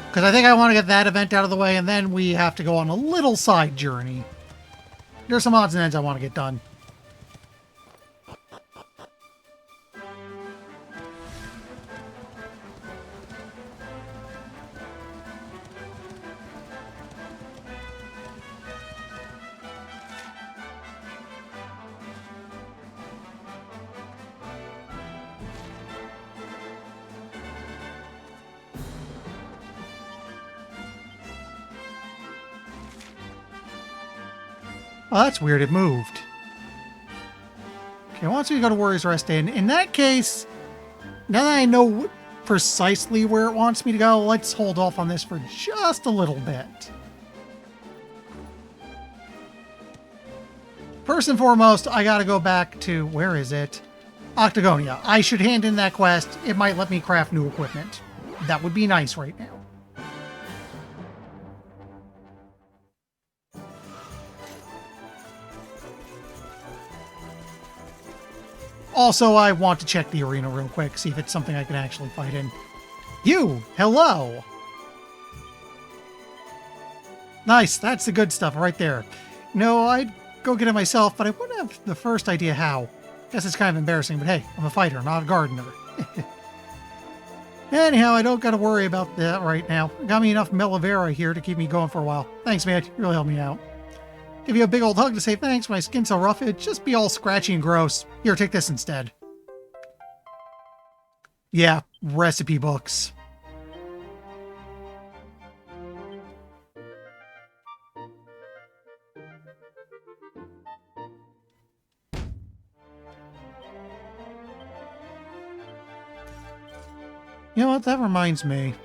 Because I think I want to get that event out of the way, and then we have to go on a little side journey. There's some odds and ends I want to get done. Oh, that's weird. It moved. Okay, it wants me to go to Warrior's Rest Inn. In that case, now that I know precisely where it wants me to go, let's hold off on this for just a little bit. First and foremost, I gotta go back to, where is it? Octagonia. I should hand in that quest. It might let me craft new equipment. That would be nice right now. Also, I want to check the arena real quick, see if it's something I can actually fight in. You! Hello! Nice, that's the good stuff right there. No, I'd go get it myself, but I wouldn't have the first idea how. Guess it's kind of embarrassing, but hey, I'm a fighter, not a gardener. Anyhow, I don't gotta worry about that right now. Got me enough Melavera here to keep me going for a while. Thanks, man. You really helped me out. Give you a big old hug to say thanks. My skin's so rough, it'd just be all scratchy and gross. Here, take this instead. Yeah, recipe books. You know what? That reminds me.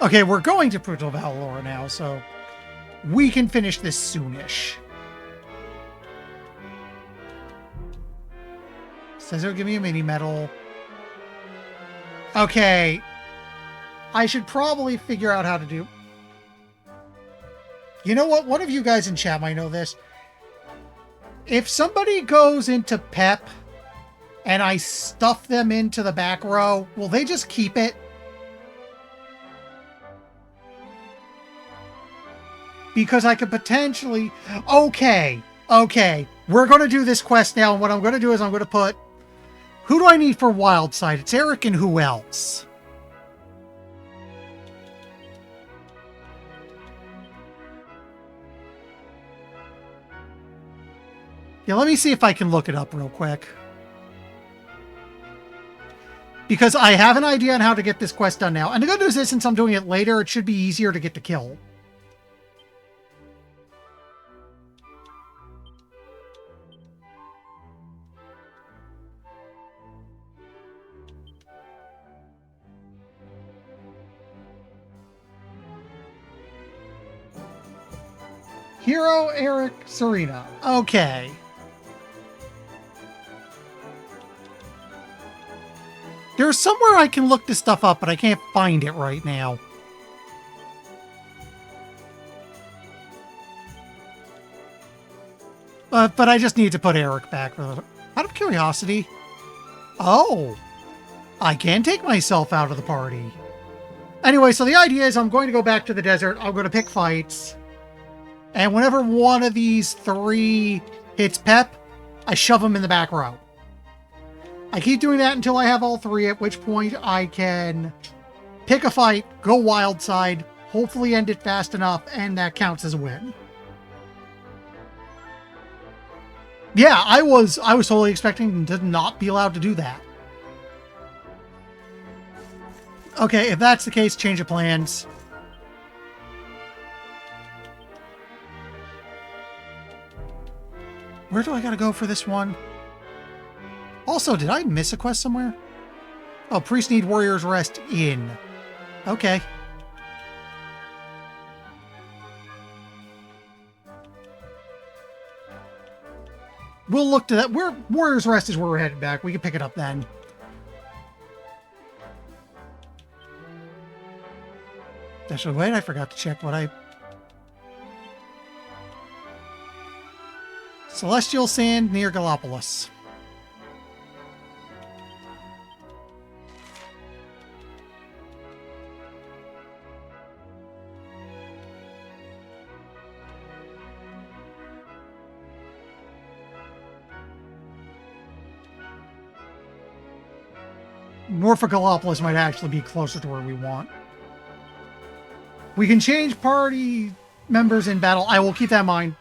Okay, we're going to Puerto Valor now, so we can finish this soonish. Says it'll give me a mini medal. Okay. I should probably figure out how to do... You know what? One of you guys in chat might know this. If somebody goes into Pep and I stuff them into the back row, will they just keep it? Because I could potentially... Okay. We're going to do this quest now, and what I'm going to do is I'm going to put... Who do I need for Wildside? It's Eric and who else? Yeah, let me see if I can look it up real quick. Because I have an idea on how to get this quest done now. And the good news is, since I'm doing it later, it should be easier to get the kill. Hero, Eric, Serena. Okay. There's somewhere I can look this stuff up, but I can't find it right now. But I just need to put Eric back. Out of curiosity. Oh. I can take myself out of the party. Anyway, so the idea is I'm going to go back to the desert. I'm going to pick fights. And whenever one of these 3 hits Pep, I shove him in the back row. I keep doing that until I have all 3, at which point I can pick a fight, go wild side, hopefully end it fast enough, and that counts as a win. Yeah, I was totally expecting to not be allowed to do that. Okay, if that's the case, change of plans. Where do I gotta go for this one? Also, did I miss a quest somewhere? Oh, priests need warriors rest in. Okay. We'll look to that. Warriors rest is where we're headed back. We can pick it up then. Actually, wait, I forgot to check what I... Celestial Sand near Gallopolis. Norfolk Gallopolis might actually be closer to where we want. We can change party members in battle. I will keep that in mind.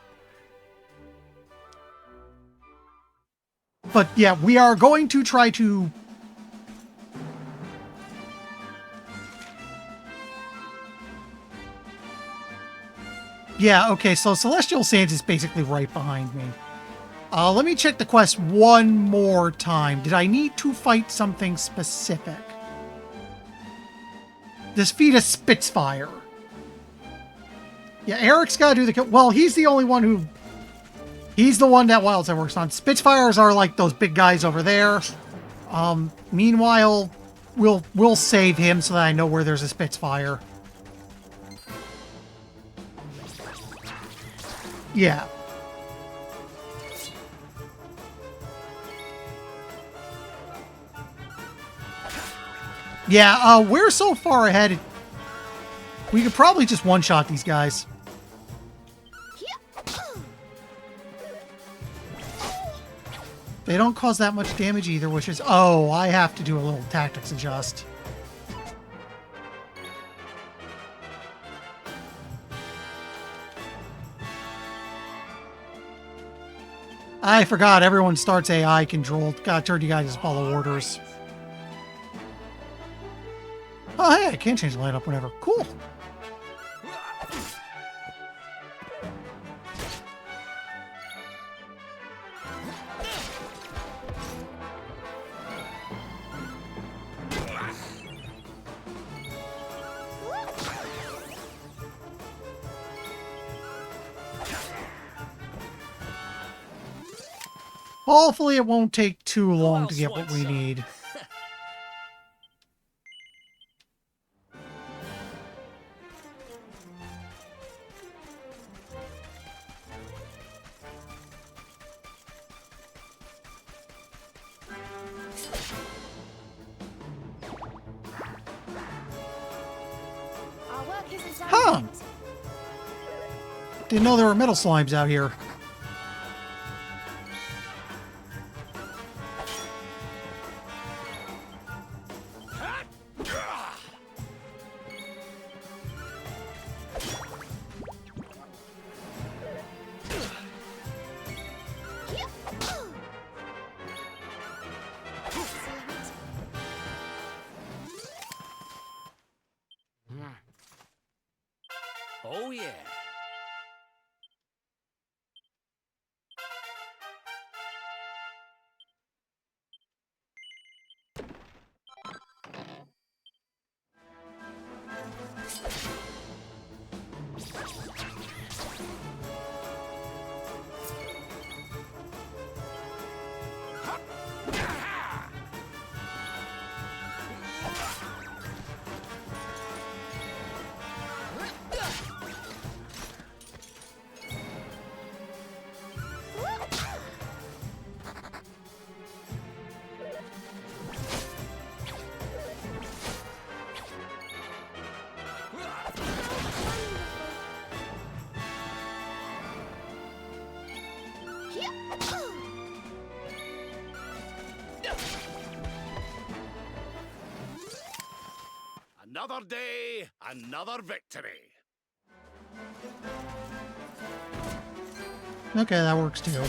But yeah, we are going to try to... Yeah, okay, so Celestial Sands is basically right behind me. Let me check the quest one more time. Did I need to fight something specific? Defeat a Spitfire. Yeah, Eric's got to do the kill. Well, he's the only one who... He's the one that Wildside works on. Spitfires are like those big guys over there. Meanwhile, we'll save him so that I know where there's a Spitfire. Yeah. Yeah, we're so far ahead. We could probably just one-shot these guys. They don't cause that much damage either, which is... Oh, I have to do a little tactics adjust. I forgot, everyone starts AI controlled. Gotta turn you guys to follow orders. Oh, hey, I can change the light up whenever. Cool. Hopefully it won't take too long to get what we need. Huh. Didn't know there were metal slimes out here. yeah. Another day, another victory. Okay, that works too.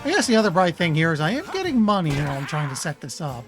I guess the other bright thing here is I am getting money while I'm trying to set this up.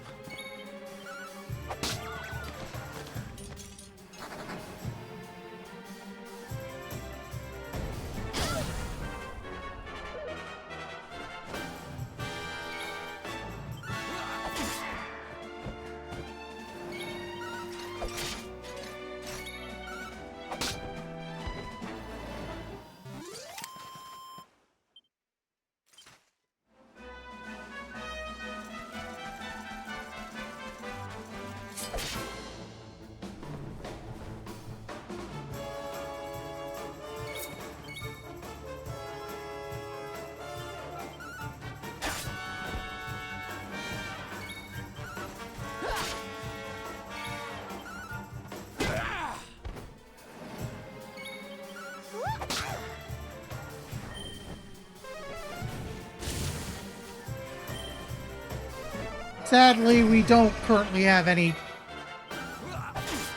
Sadly, we don't currently have any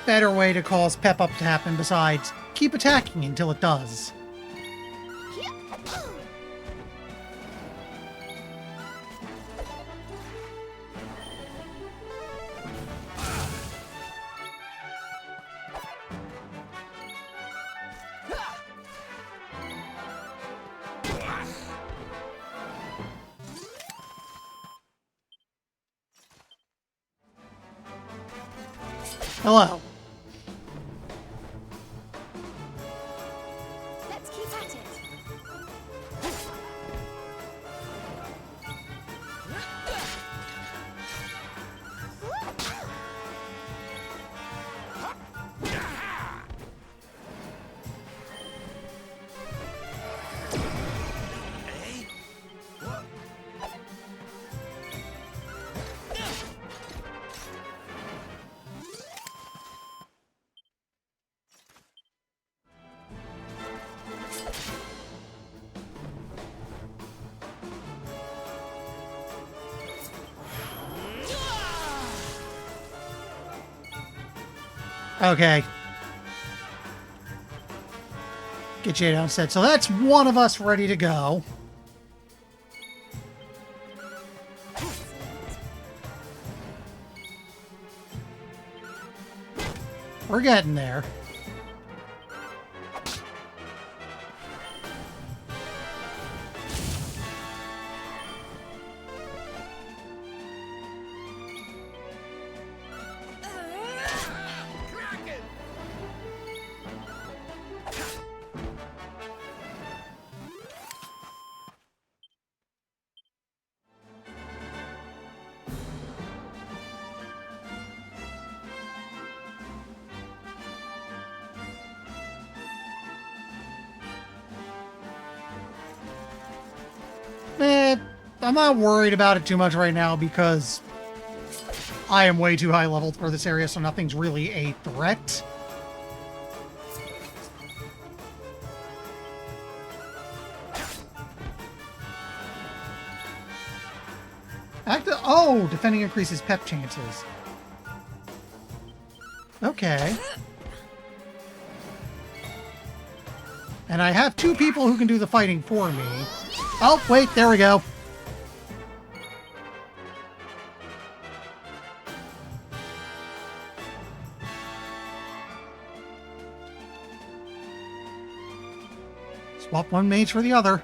better way to cause Pep Up to happen besides keep attacking until it does. Hello. Let's keep at it. Okay. Get Jade downstairs. So that's one of us ready to go. We're getting there. I'm not worried about it too much right now because I am way too high leveled for this area, so nothing's really a threat. Oh, defending increases pep chances. Okay. And I have 2 people who can do the fighting for me. Oh, wait, there we go. Swap one mage for the other.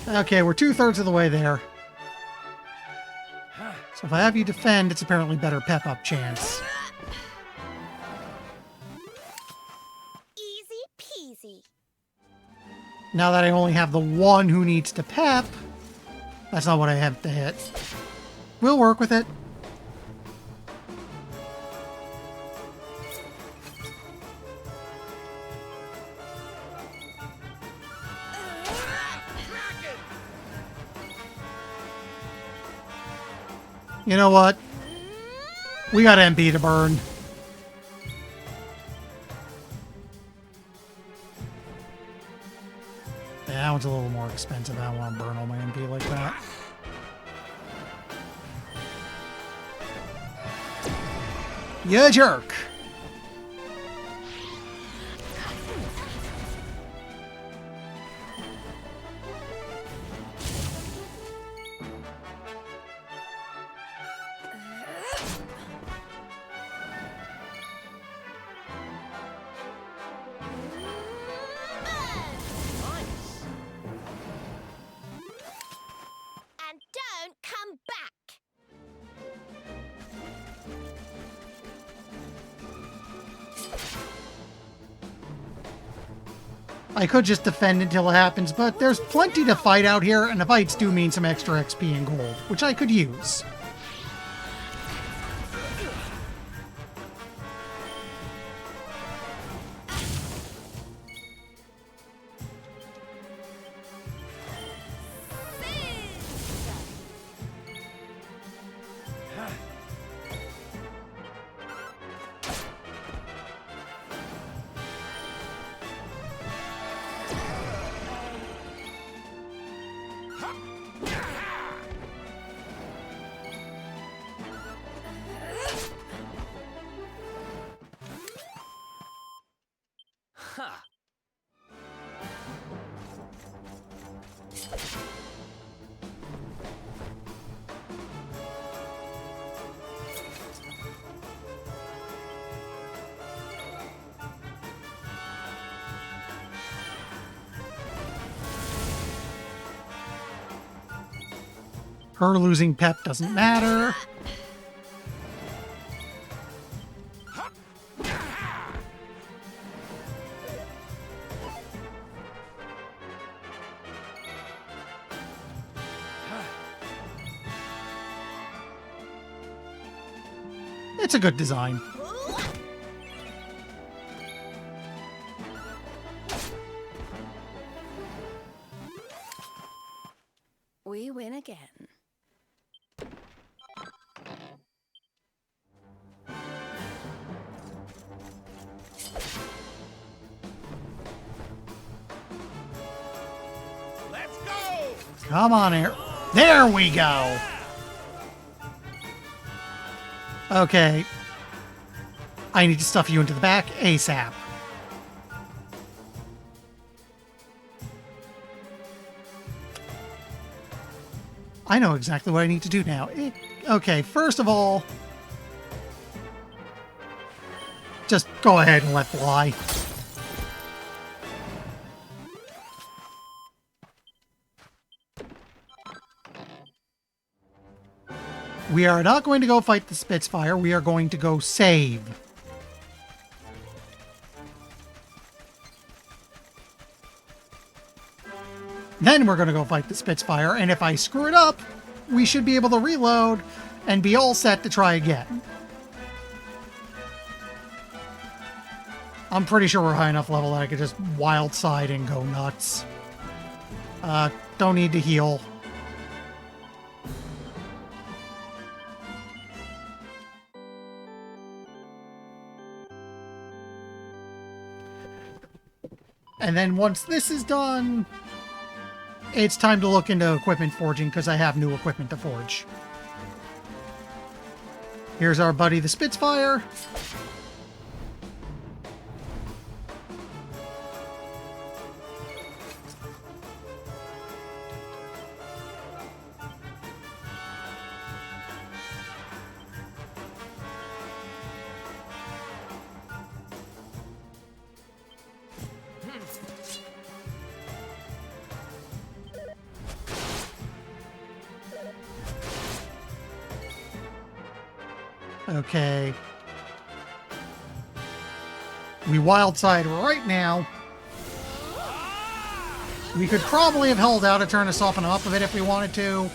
Okay, we're 2/3 of the way there. So if I have you defend, it's apparently better pep-up chance. Easy peasy. Now that I only have the one who needs to pep, that's not what I have to hit. We'll work with it. You know what? We got MP to burn. Yeah, that one's a little more expensive. I don't want to burn all my MP like that. You jerk! And don't come back. I could just defend until it happens, but there's plenty to fight out here, and the fights do mean some extra XP and gold, which I could use. Ha! Her losing pep doesn't matter. It's a good design. We win again. Let's go! Come on here. There we go. Okay. I need to stuff you into the back ASAP. I know exactly what I need to do now. Okay, first of all, just go ahead and let fly. We are not going to go fight the Spitfire. We are going to go save. Then we're going to go fight the Spitfire, and if I screw it up, we should be able to reload and be all set to try again. I'm pretty sure we're high enough level that I could just wild side and go nuts. Don't need to heal. And then once this is done, it's time to look into equipment forging because I have new equipment to forge. Here's our buddy the Spitfire. Okay. We wild side right now. We could probably have held out a turn to soften him up a bit if we wanted to.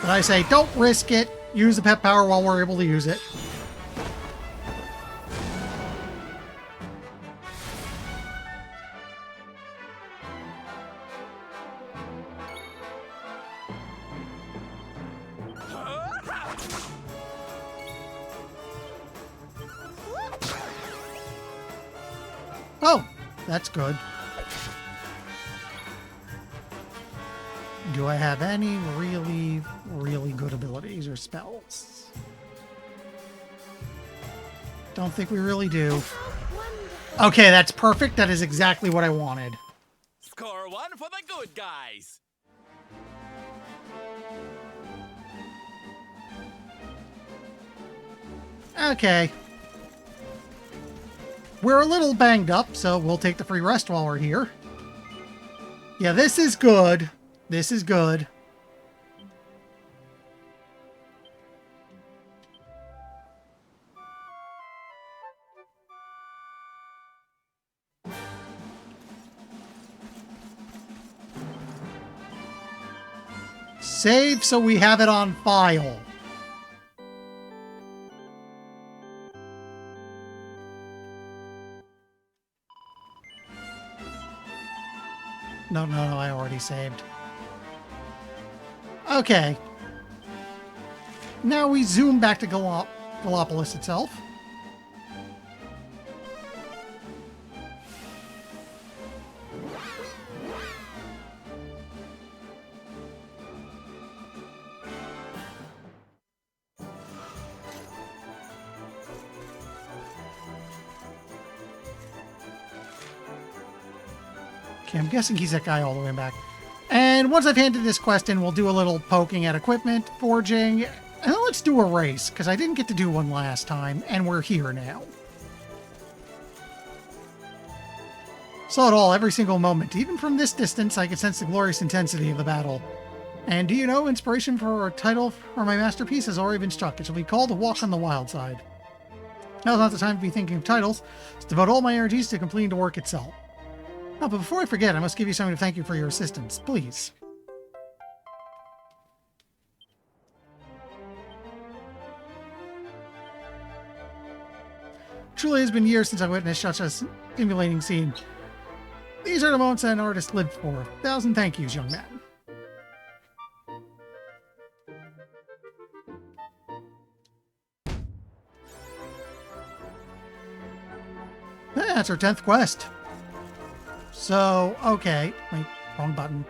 But I say, don't risk it. Use the pet power while we're able to use it. Oh, that's good. Do I have any really, really good abilities or spells? Don't think we really do. Okay, that's perfect. That is exactly what I wanted. Score one for the good guys. Okay. We're a little banged up, so we'll take the free rest while we're here. Yeah, this is good. This is good. Save so we have it on file. No, I already saved. Okay. Now we zoom back to Gallopolis itself. Okay, I'm guessing he's that guy all the way back. And once I've handed this quest in, we'll do a little poking at equipment, forging, and let's do a race, because I didn't get to do one last time, and we're here now. Saw it all every single moment. Even from this distance, I could sense the glorious intensity of the battle. And do you know, inspiration for a title for my masterpiece has already been struck. It shall be called A Walk on the Wild Side. Now's not the time to be thinking of titles. Let's devote all my energies to completing the work itself. Oh, but before I forget, I must give you something to thank you for your assistance. Please. Truly has been years since I witnessed such a stimulating scene. These are the moments that an artist lived for. 1,000 thank yous, young man. That's our 10th quest. So, okay. Wait, wrong button.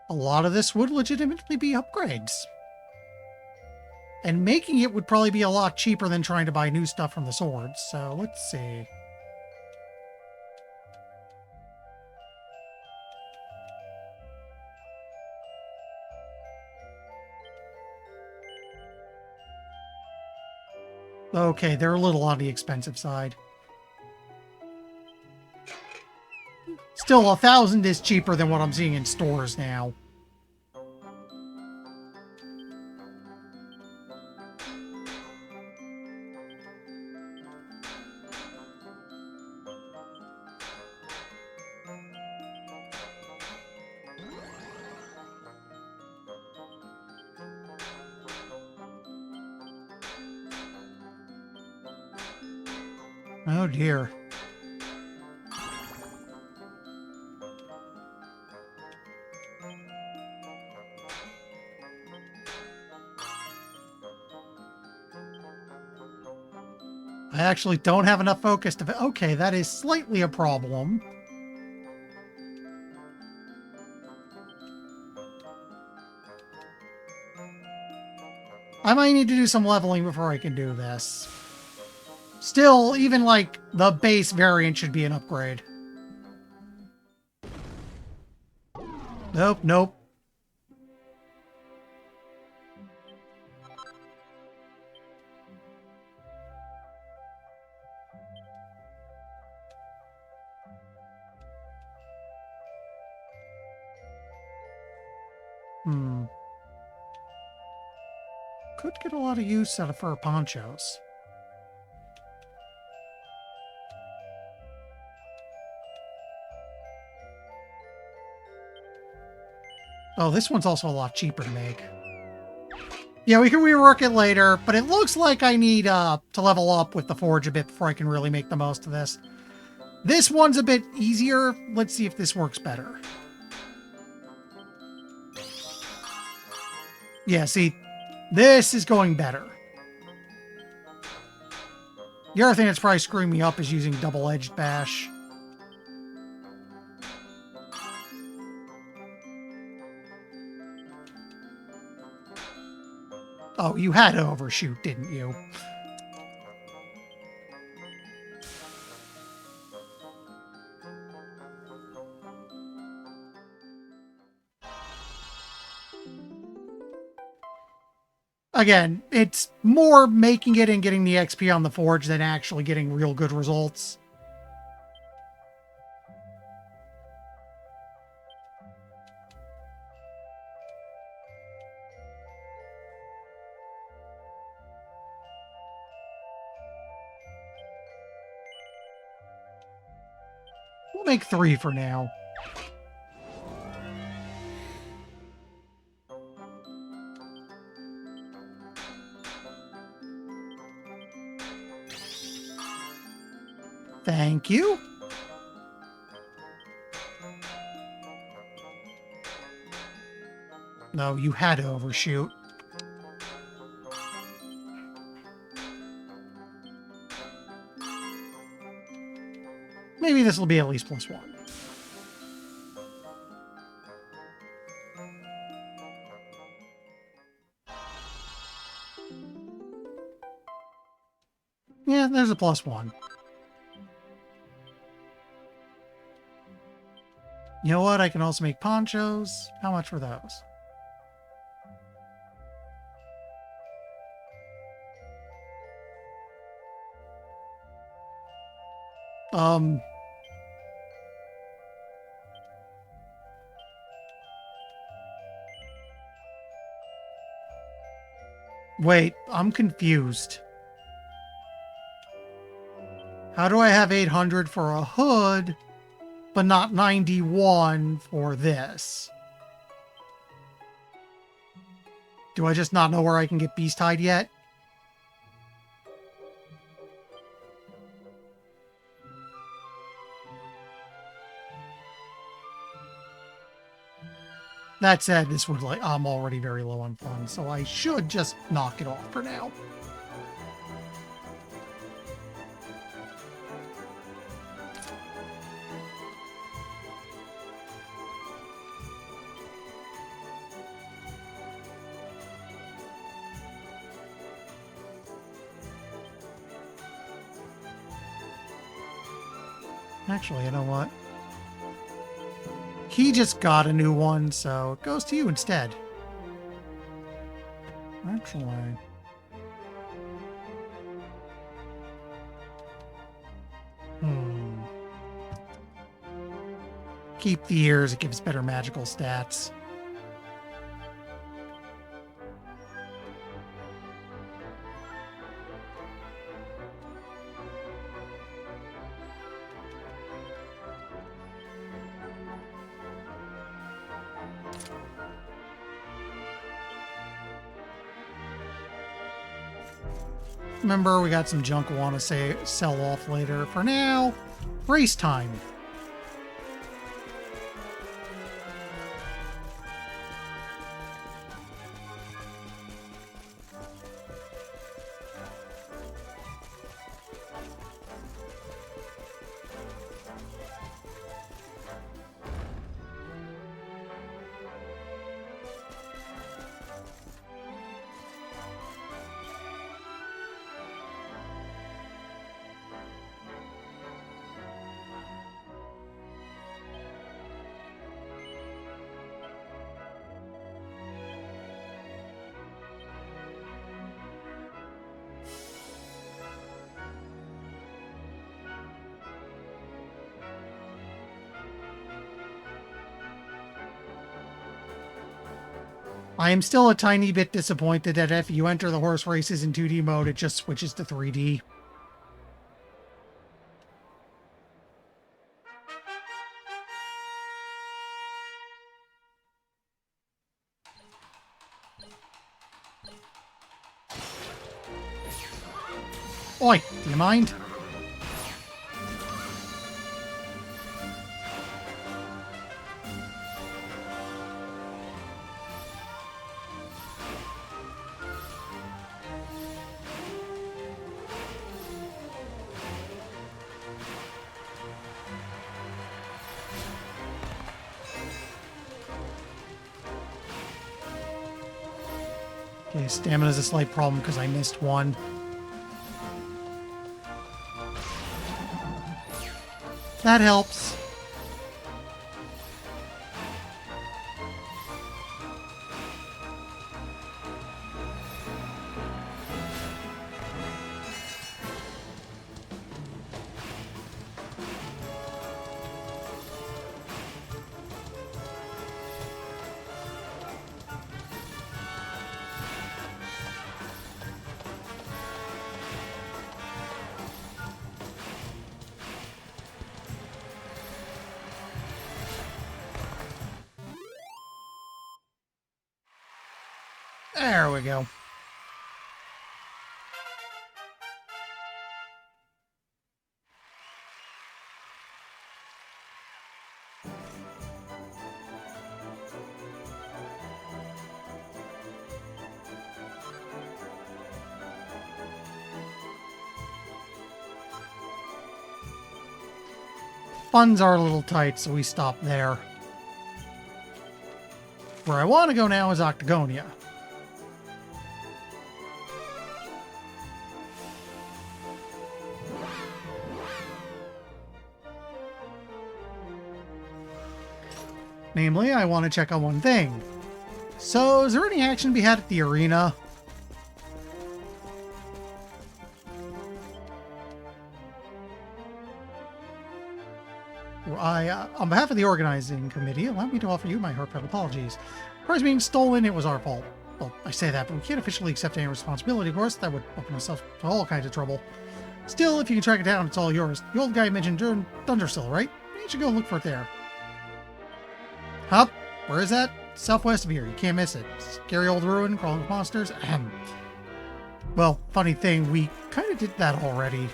A lot of this would legitimately be upgrades. And making it would probably be a lot cheaper than trying to buy new stuff from the swords. So, let's see. Okay, they're a little on the expensive side. Still, 1,000 is cheaper than what I'm seeing in stores now. Oh dear. I actually don't have enough focus to... Okay, that is slightly a problem. I might need to do some leveling before I can do this. Still, even like the base variant should be an upgrade. Nope, nope. Could get a lot of use out of fur ponchos. Oh, this one's also a lot cheaper to make. Yeah, we can rework it later, but it looks like I need to level up with the forge a bit before I can really make the most of this. This one's a bit easier. Let's see if this works better. Yeah, see, this is going better. The other thing that's probably screwing me up is using double-edged bash. Oh, you had to overshoot, didn't you? Again, it's more making it and getting the XP on the forge than actually getting real good results. We'll make 3 for now. Thank you. No, you had to overshoot. Maybe this will be at least +1. Yeah, there's a +1. You know what? I can also make ponchos. How much were those? Wait, I'm confused. How do I have 800 for a hood, but not 91 for this? Do I just not know where I can get beast hide yet? That said, this would I'm already very low on funds, so I should just knock it off for now. Actually, you know what? He just got a new one, so it goes to you instead. Actually... Keep the ears, it gives better magical stats. Remember, we got some junk we want to sell off later. For now, race time. I am still a tiny bit disappointed that if you enter the horse races in 2D mode, it just switches to 3D. Oi, do you mind? Okay, stamina's a slight problem because I missed one. That helps. There we go. Funds are a little tight, so we stop there. Where I want to go now is Octagonia. Namely, I want to check on one thing. So, is there any action to be had at the arena? On behalf of the organizing committee, allow me to offer you my heartfelt apologies. Prize being stolen, it was our fault. Well, I say that, but we can't officially accept any responsibility, of course. That would open us up to all kinds of trouble. Still, if you can track it down, it's all yours. The old guy mentioned Dundersill, right? You should go look for it there. Huh? Where is that? Southwest of here. You can't miss it. Scary old ruin, crawling with monsters. Ahem. Well, funny thing, we kind of did that already.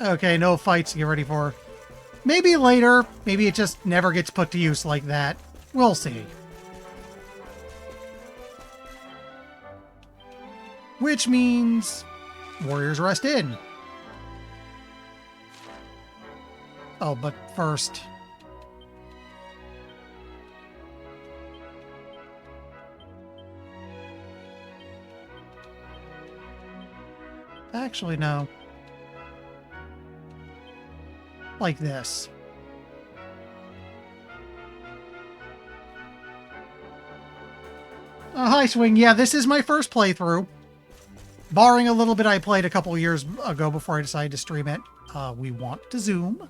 Okay, no fights to get ready for. Maybe later. Maybe it just never gets put to use like that. We'll see. Which means Warriors Rest in. Oh, but first... Actually, no. Like this. Hi, Swing. Yeah, this is my first playthrough. Barring a little bit I played a couple years ago before I decided to stream it. We want to zoom.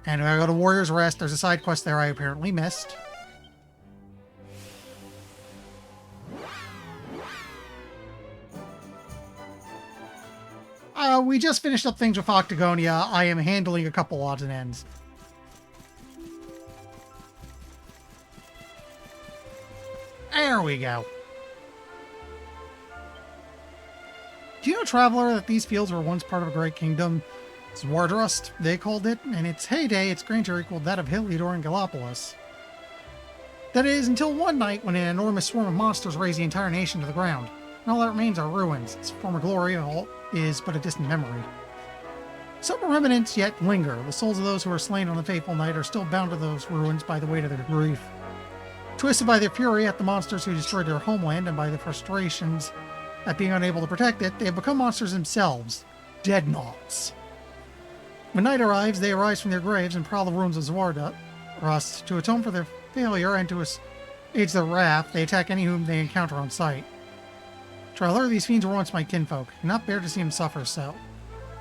And when I go to Warriors Rest, there's a side quest there I apparently missed. We just finished up things with Octagonia. I am handling a couple odds and ends. There we go. Do you know, Traveler, that these fields were once part of a great kingdom? Zwardrust, they called it. In its heyday, its grandeur equaled that of Heliodor and Gallopolis. That is, until one night when an enormous swarm of monsters razed the entire nation to the ground. And all that remains are ruins. Its former glory all is but a distant memory. Some remnants yet linger. The souls of those who were slain on the fateful night are still bound to those ruins by the weight of their grief. Twisted by their fury at the monsters who destroyed their homeland and by the frustrations at being unable to protect it, they have become monsters themselves. Dreadnoughts. When night arrives, they arise from their graves and prowl the ruins of Zwardrust. To atone for their failure and to assuage their wrath, they attack any whom they encounter on sight. Traveler, these fiends were once my kinfolk. I cannot bear to see them suffer so.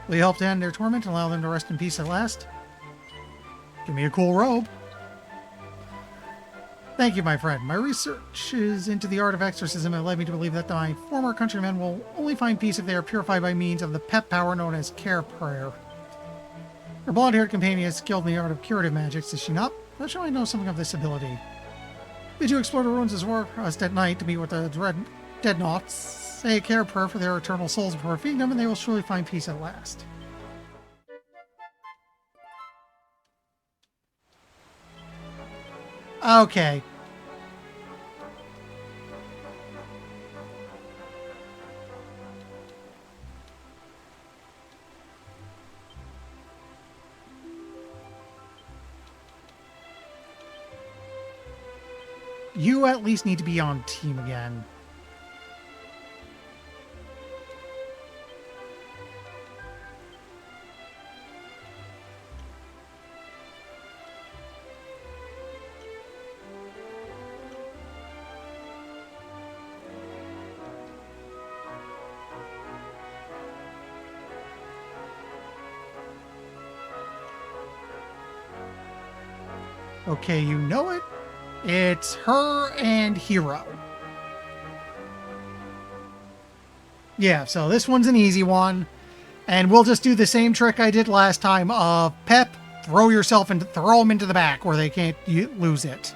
Will you help to end their torment and allow them to rest in peace at last? Give me a cool robe. Thank you, my friend. My researches into the art of exorcism have led me to believe that my former countrymen will only find peace if they are purified by means of the pep power known as care prayer. Her blonde-haired companion is skilled in the art of curative magics, is she not? How shall I know something of this ability? Did you explore the ruins as well at night to meet with the Dreadnoughts? Say a care prayer for their eternal souls before feeding them, and they will surely find peace at last. Okay. You at least need to be on team again. Okay, you know it. It's her and Hero. Yeah, so this one's an easy one. And we'll just do the same trick I did last time of Pep, throw yourself and throw them into the back where they can't lose it.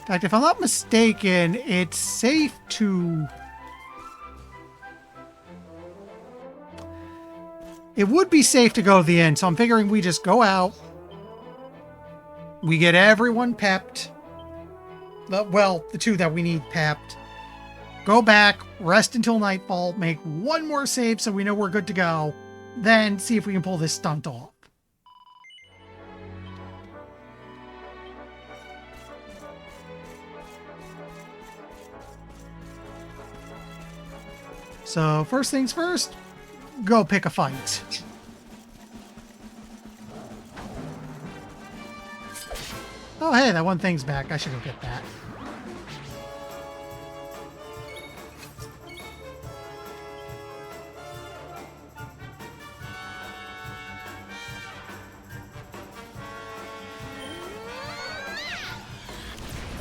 In fact, if I'm not mistaken, it's safe to... It would be safe to go to the end, so I'm figuring we just go out. We get everyone pepped. Well, the two that we need pepped. Go back, rest until nightfall, make one more save so we know we're good to go. Then see if we can pull this stunt off. So, first things first, go pick a fight. Oh, hey, that one thing's back. I should go get that.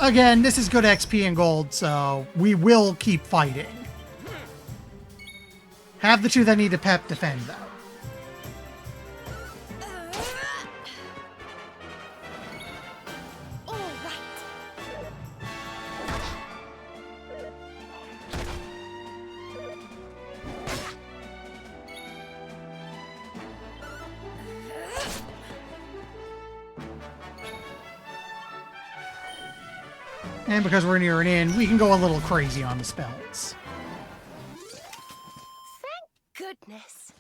Again, this is good XP and gold, so we will keep fighting. Have the two that need to pep defend, though. And because we're near an inn, we can go a little crazy on the spells. Goodness.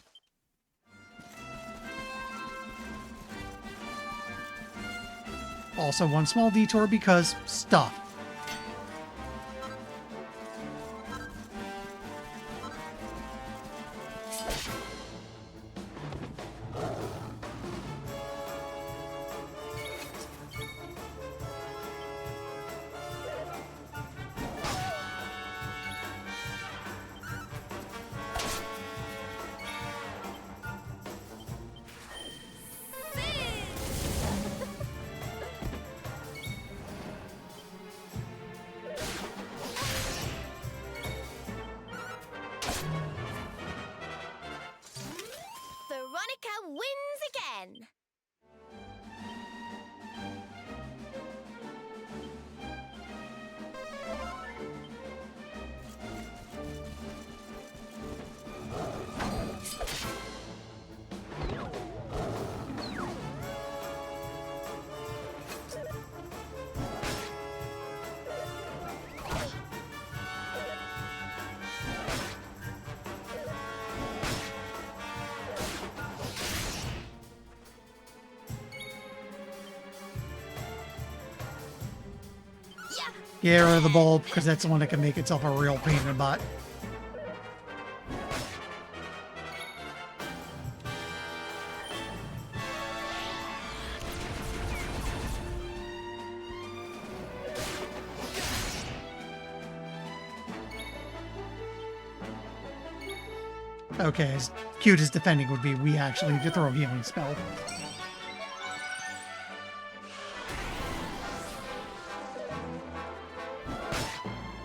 Also, one small detour because stuff. Veronica wins again! Get rid of the bulb, because that's the one that can make itself a real pain in the butt. Okay, as cute as defending would be, we actually need to throw a healing spell.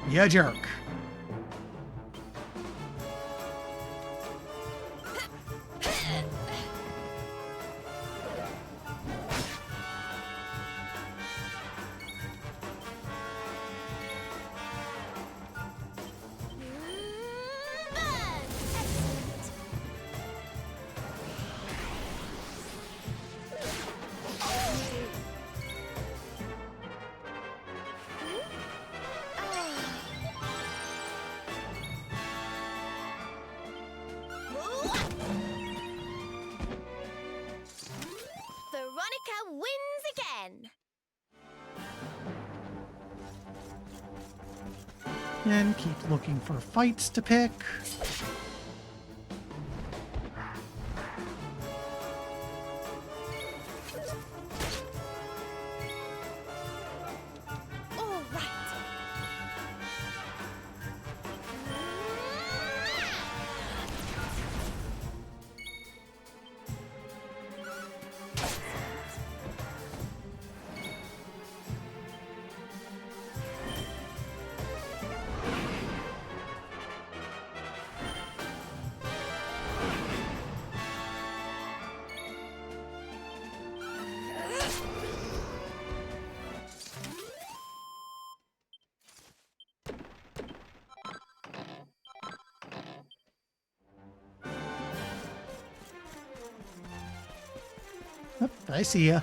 You jerk. Veronica wins again. And keep looking for fights to pick. All right. Yep, I see ya.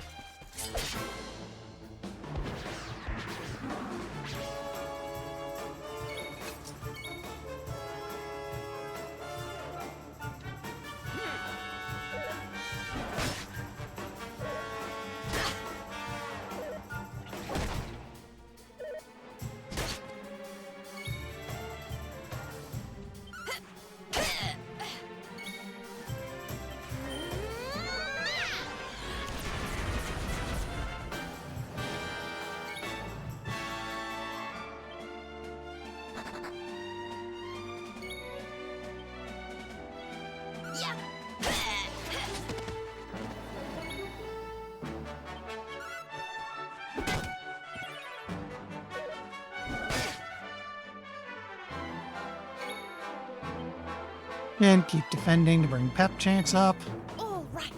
And keep defending to bring pep chance up. All right.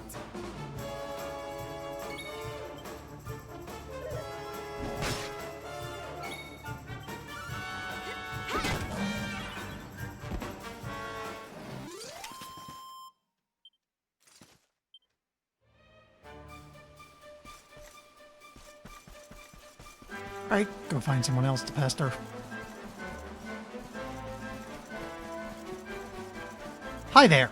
Alright, go find someone else to pester. Hi there.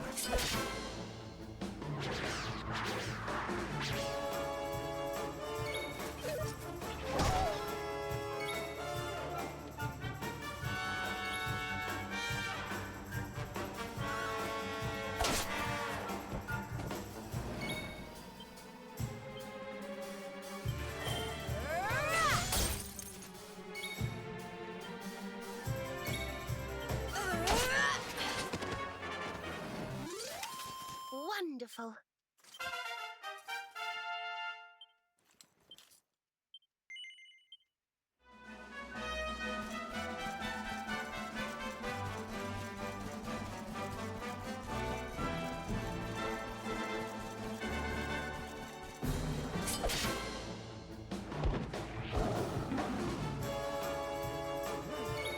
Wonderful.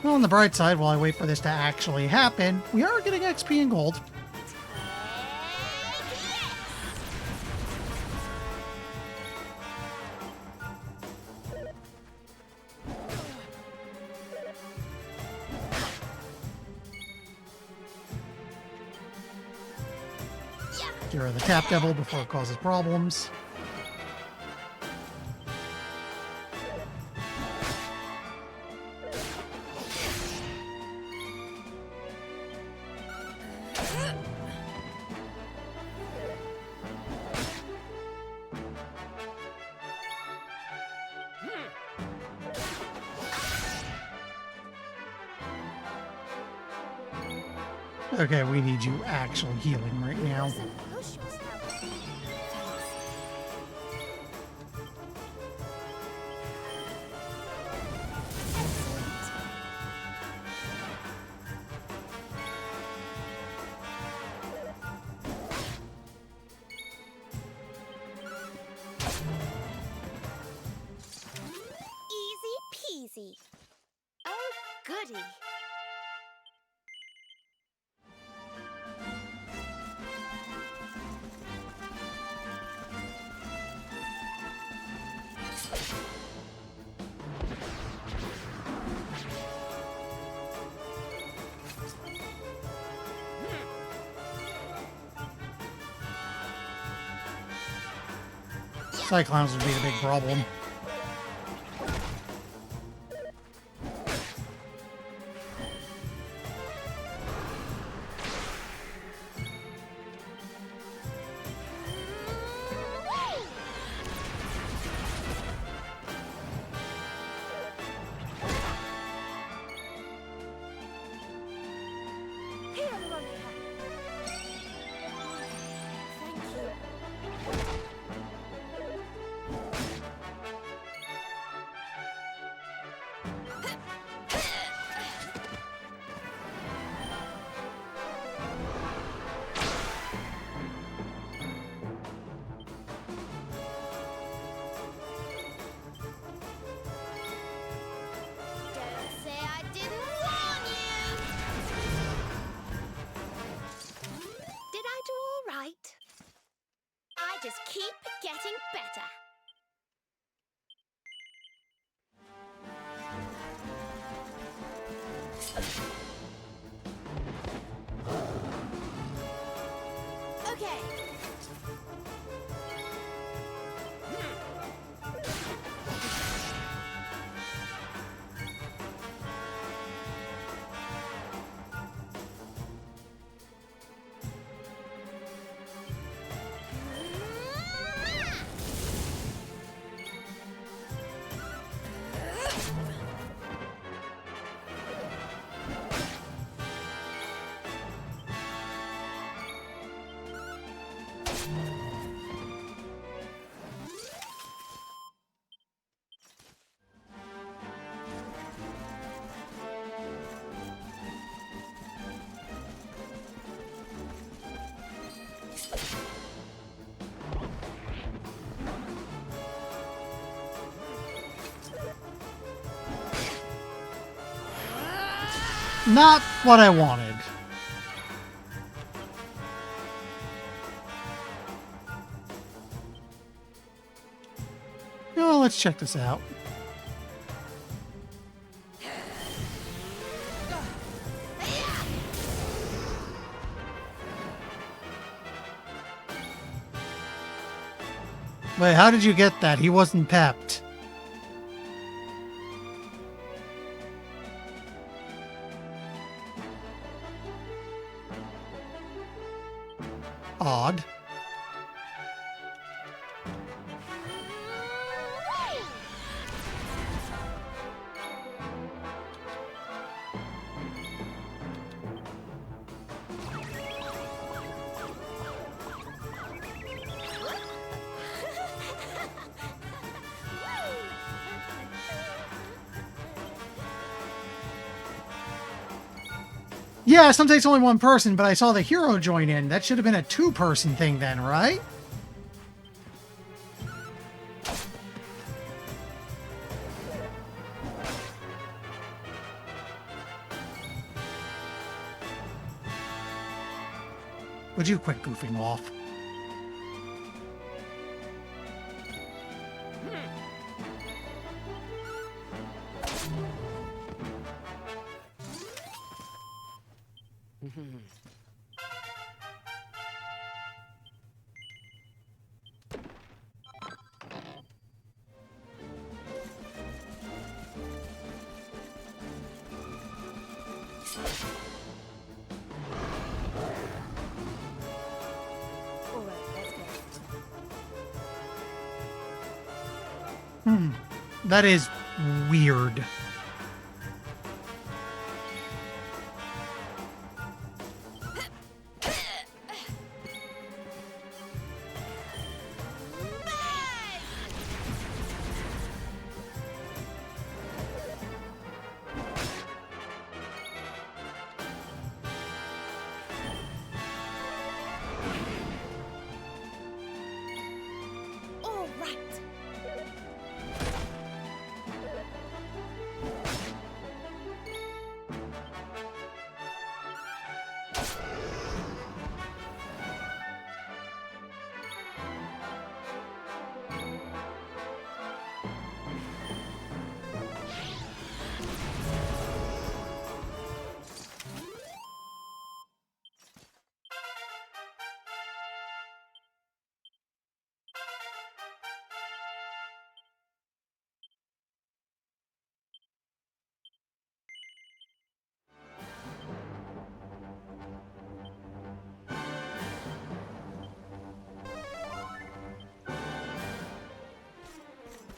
Well, on the bright side, while I wait for this to actually happen, we are getting XP and gold. Get rid of the Tap Devil before it causes problems. Okay, we need you actual healing right now. Push yourself. Easy peasy. Oh, goody. Cyclones would be a big problem. Here, Veronica. Thank you. Don't say I didn't warn you! Did I do all right? I just keep getting better. Okay. Not what I wanted. Oh, let's check this out. Wait, how did you get that? He wasn't pepped. Odd. Yeah, sometimes it's only one person, but I saw the hero join in. That should have been a two-person thing then, right? Would you quit goofing off? All right, let's go. That is weird.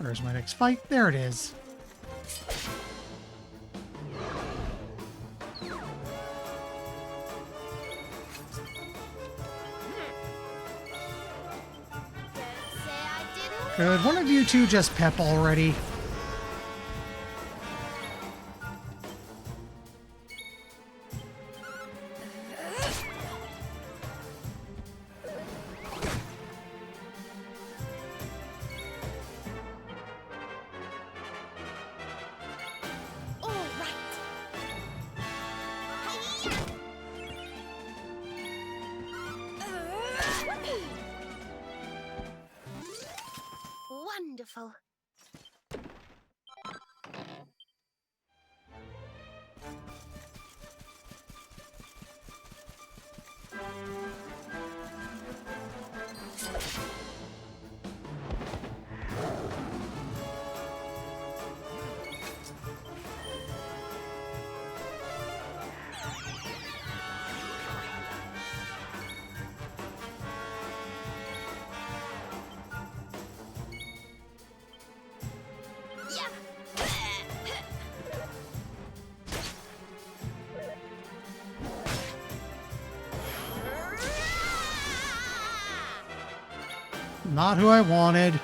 Where's my next fight? There it is. Could one of you two just pep already? Wonderful. Not who I wanted.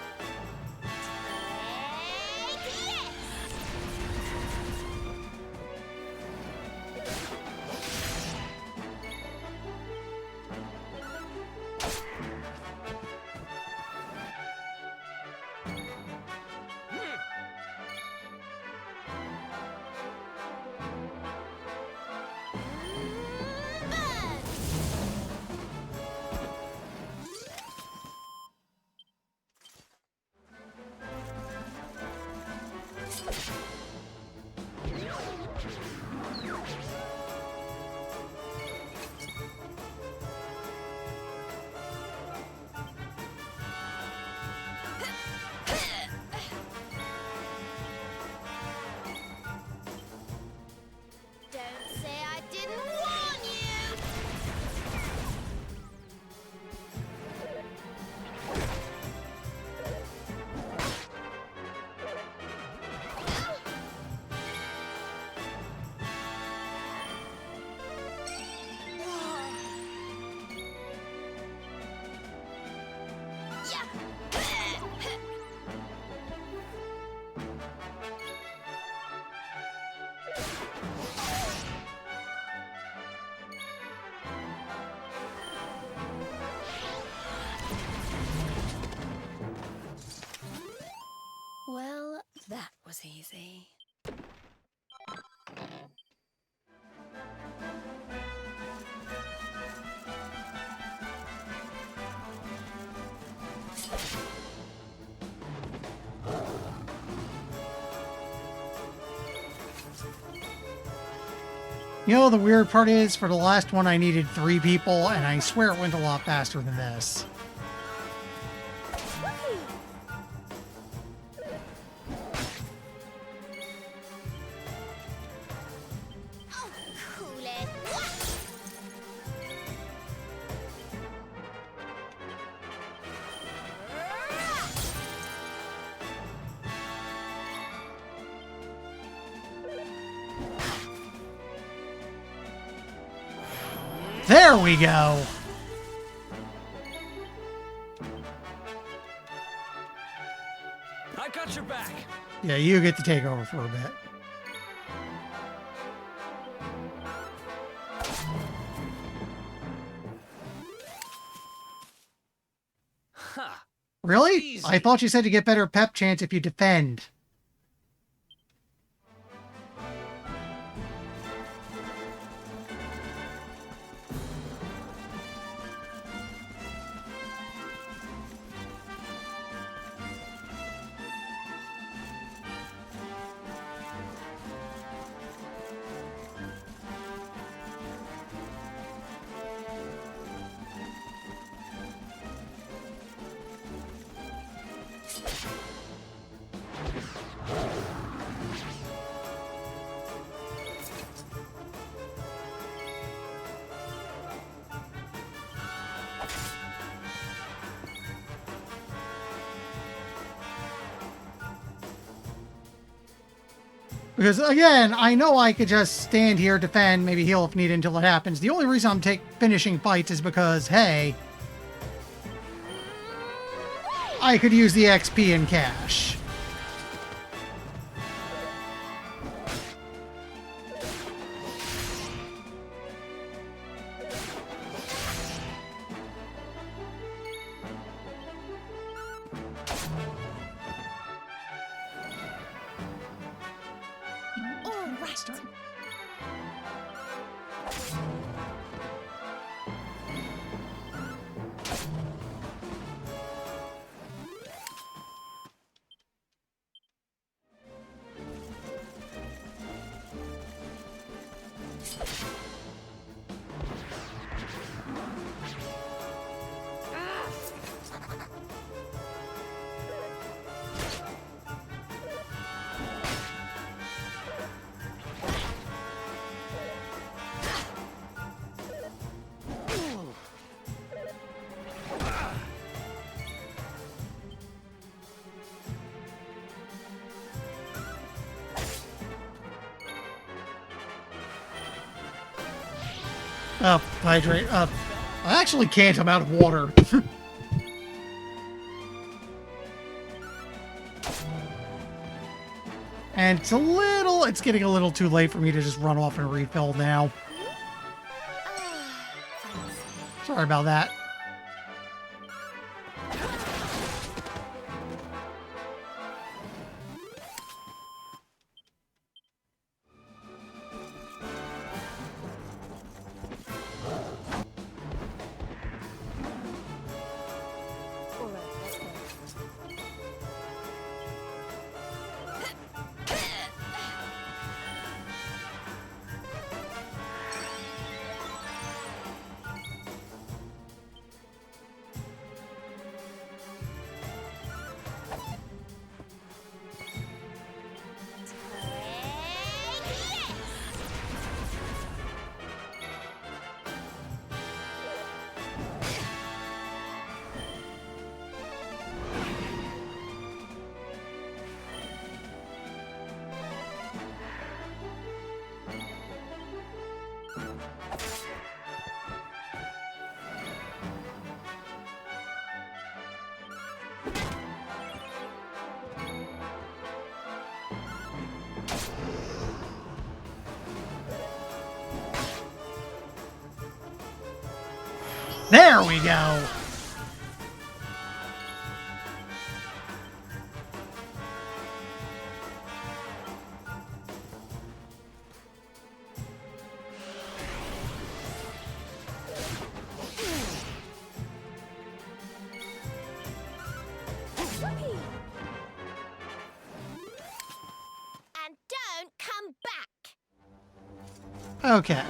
Don't say I didn't warn you! Well, that was easy. You know, the weird part is, for the last one I needed 3 people, and I swear it went a lot faster than this. Oh, cool it. There we go! I got your back. Yeah, you get to take over for a bit. Ha! Really? Easy. I thought you said you get better pep chance if you defend. Because, again, I know I could just stand here, defend, maybe heal if needed until it happens. The only reason I'm finishing fights is because, hey, I could use the XP in cash. Hydrate. I actually can't. I'm out of water. And it's getting a little too late for me to just run off and refill now. Sorry about that. There we go. And don't come back. Okay.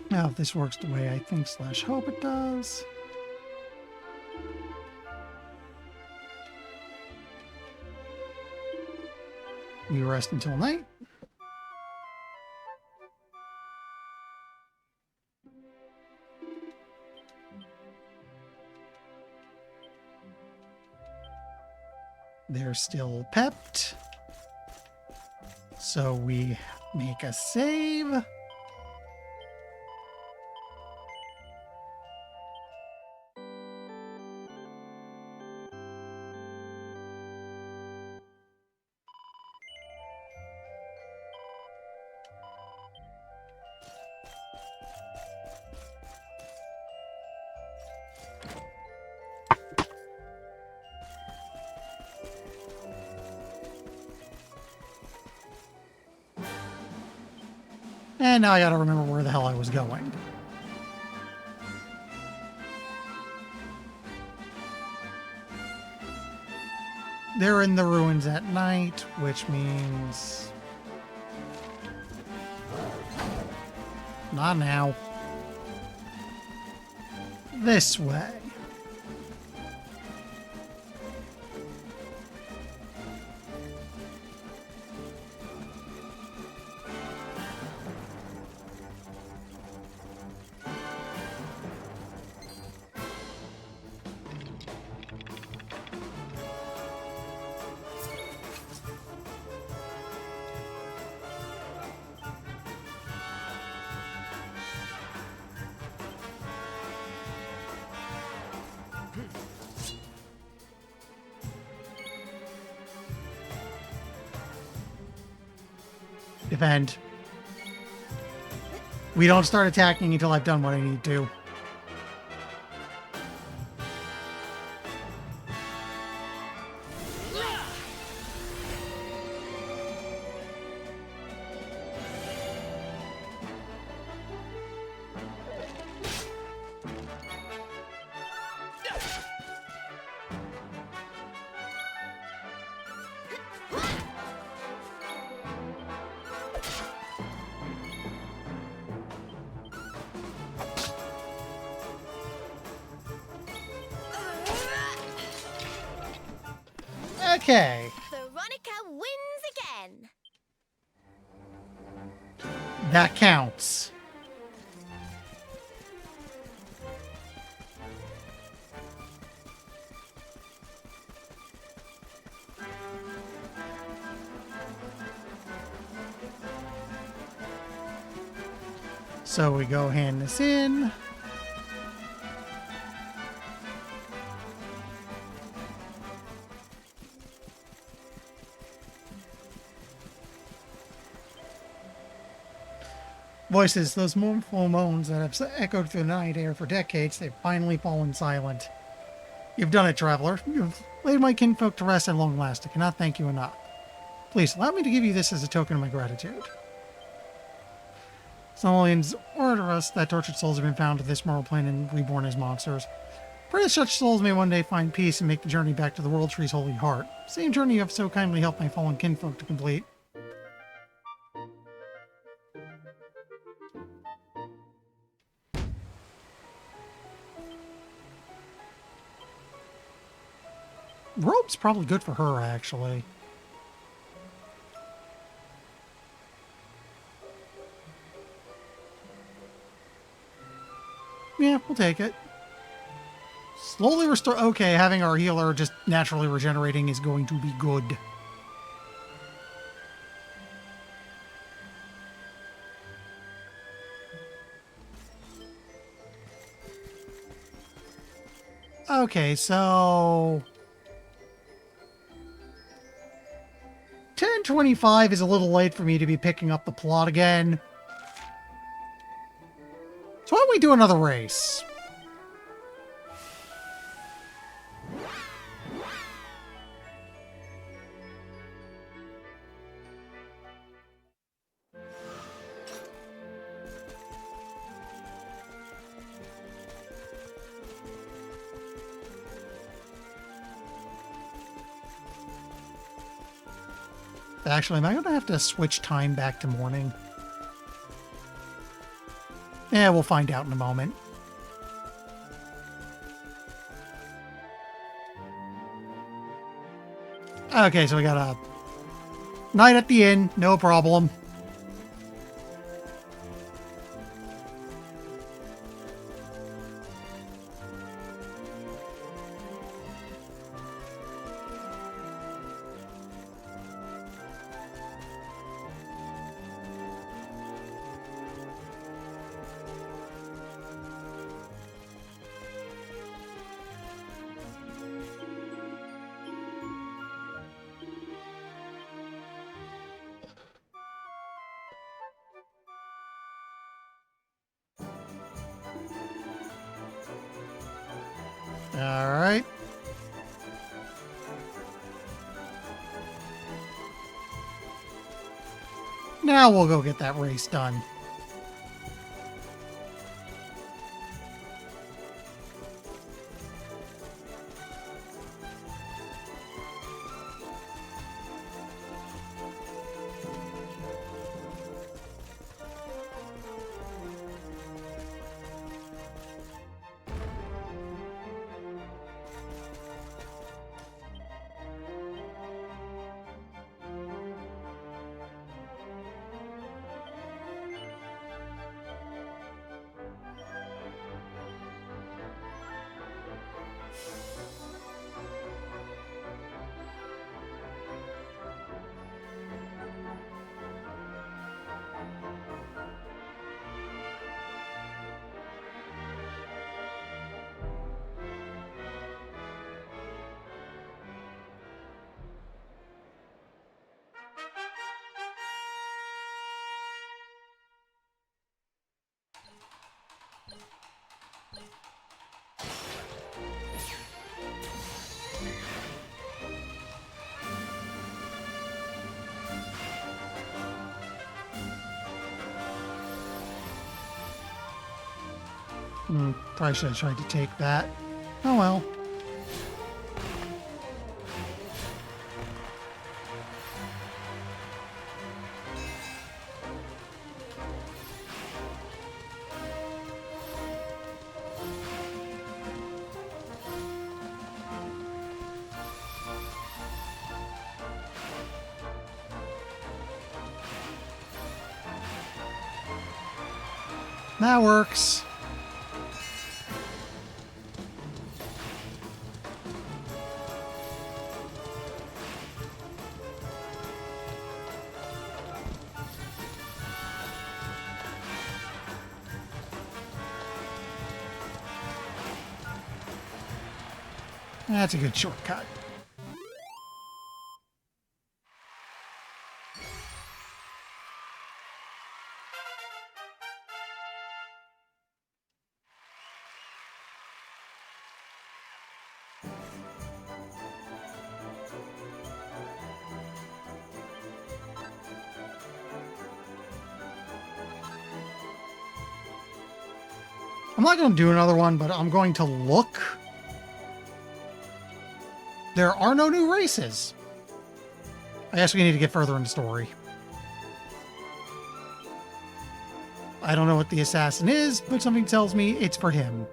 Now, if this works the way I think / hope it does. We rest until night. They're still pepped. So we make a save. And now I gotta remember where the hell I was going. They're in the ruins at night, which means... Not now. This way. defend. We don't start attacking until I've done what I need to. Okay. Veronica wins again. That counts. So we go hand this in. Voices, those mournful moans that have echoed through the night air for decades, they've finally fallen silent. You've done it, traveler. You've laid my kinfolk to rest at long last. I cannot thank you enough. Please, allow me to give you this as a token of my gratitude. Somalians order us that tortured souls have been found to this mortal plane and reborn as monsters. Pray that such souls may one day find peace and make the journey back to the World Tree's holy heart. Same journey you have so kindly helped my fallen kinfolk to complete. Robe's probably good for her, actually. Yeah, we'll take it. Slowly restore... Okay, having our healer just naturally regenerating is going to be good. Okay, so... 10:25 is a little late for me to be picking up the plot again. So why don't we do another race? Actually, am I going to have to switch time back to morning? Yeah, we'll find out in a moment. Okay, so we got a night at the inn, no problem. All right. Now we'll go get that race done. Probably should have tried to take that. Oh well. That works. That's a good shortcut. I'm not going to do another one, but I'm going to look. There are no new races. I guess we need to get further in the story. I don't know what the assassin is, but something tells me it's for him.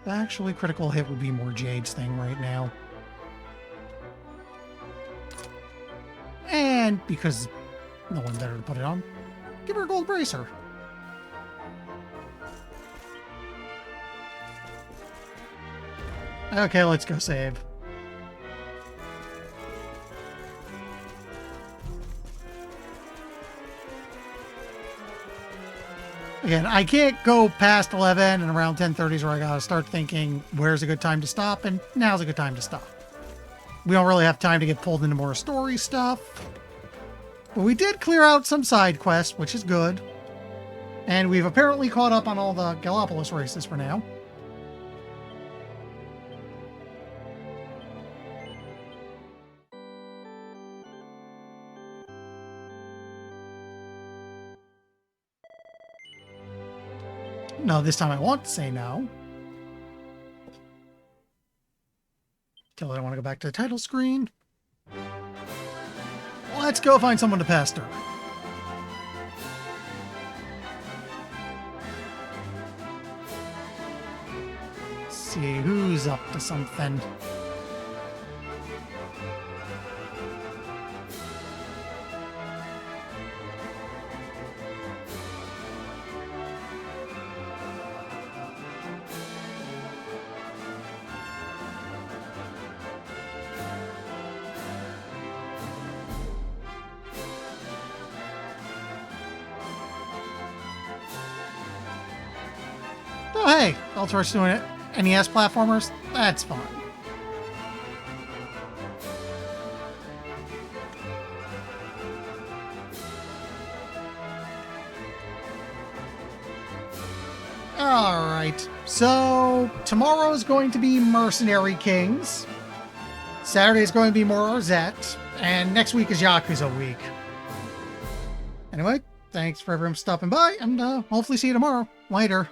Actually, critical hit would be more Jade's thing right now. And because no one better to put it on, give her a gold bracer. Okay, let's go save. Again, I can't go past 11 and around 10:30 is where I gotta start thinking, where's a good time to stop? And now's a good time to stop. We don't really have time to get pulled into more story stuff. But we did clear out some side quests, which is good. And we've apparently caught up on all the Gallopolis races for now. No, this time I want to say no. Till I want to go back to the title screen. Let's go find someone to pester. Let's see who's up to something. Oh, hey, Altor's doing it. NES platformers? That's fun. Alright, so tomorrow is going to be Mercenary Kings. Saturday is going to be more Rosette. And next week is Yakuza week. Anyway, thanks for everyone stopping by, and hopefully see you tomorrow. Later.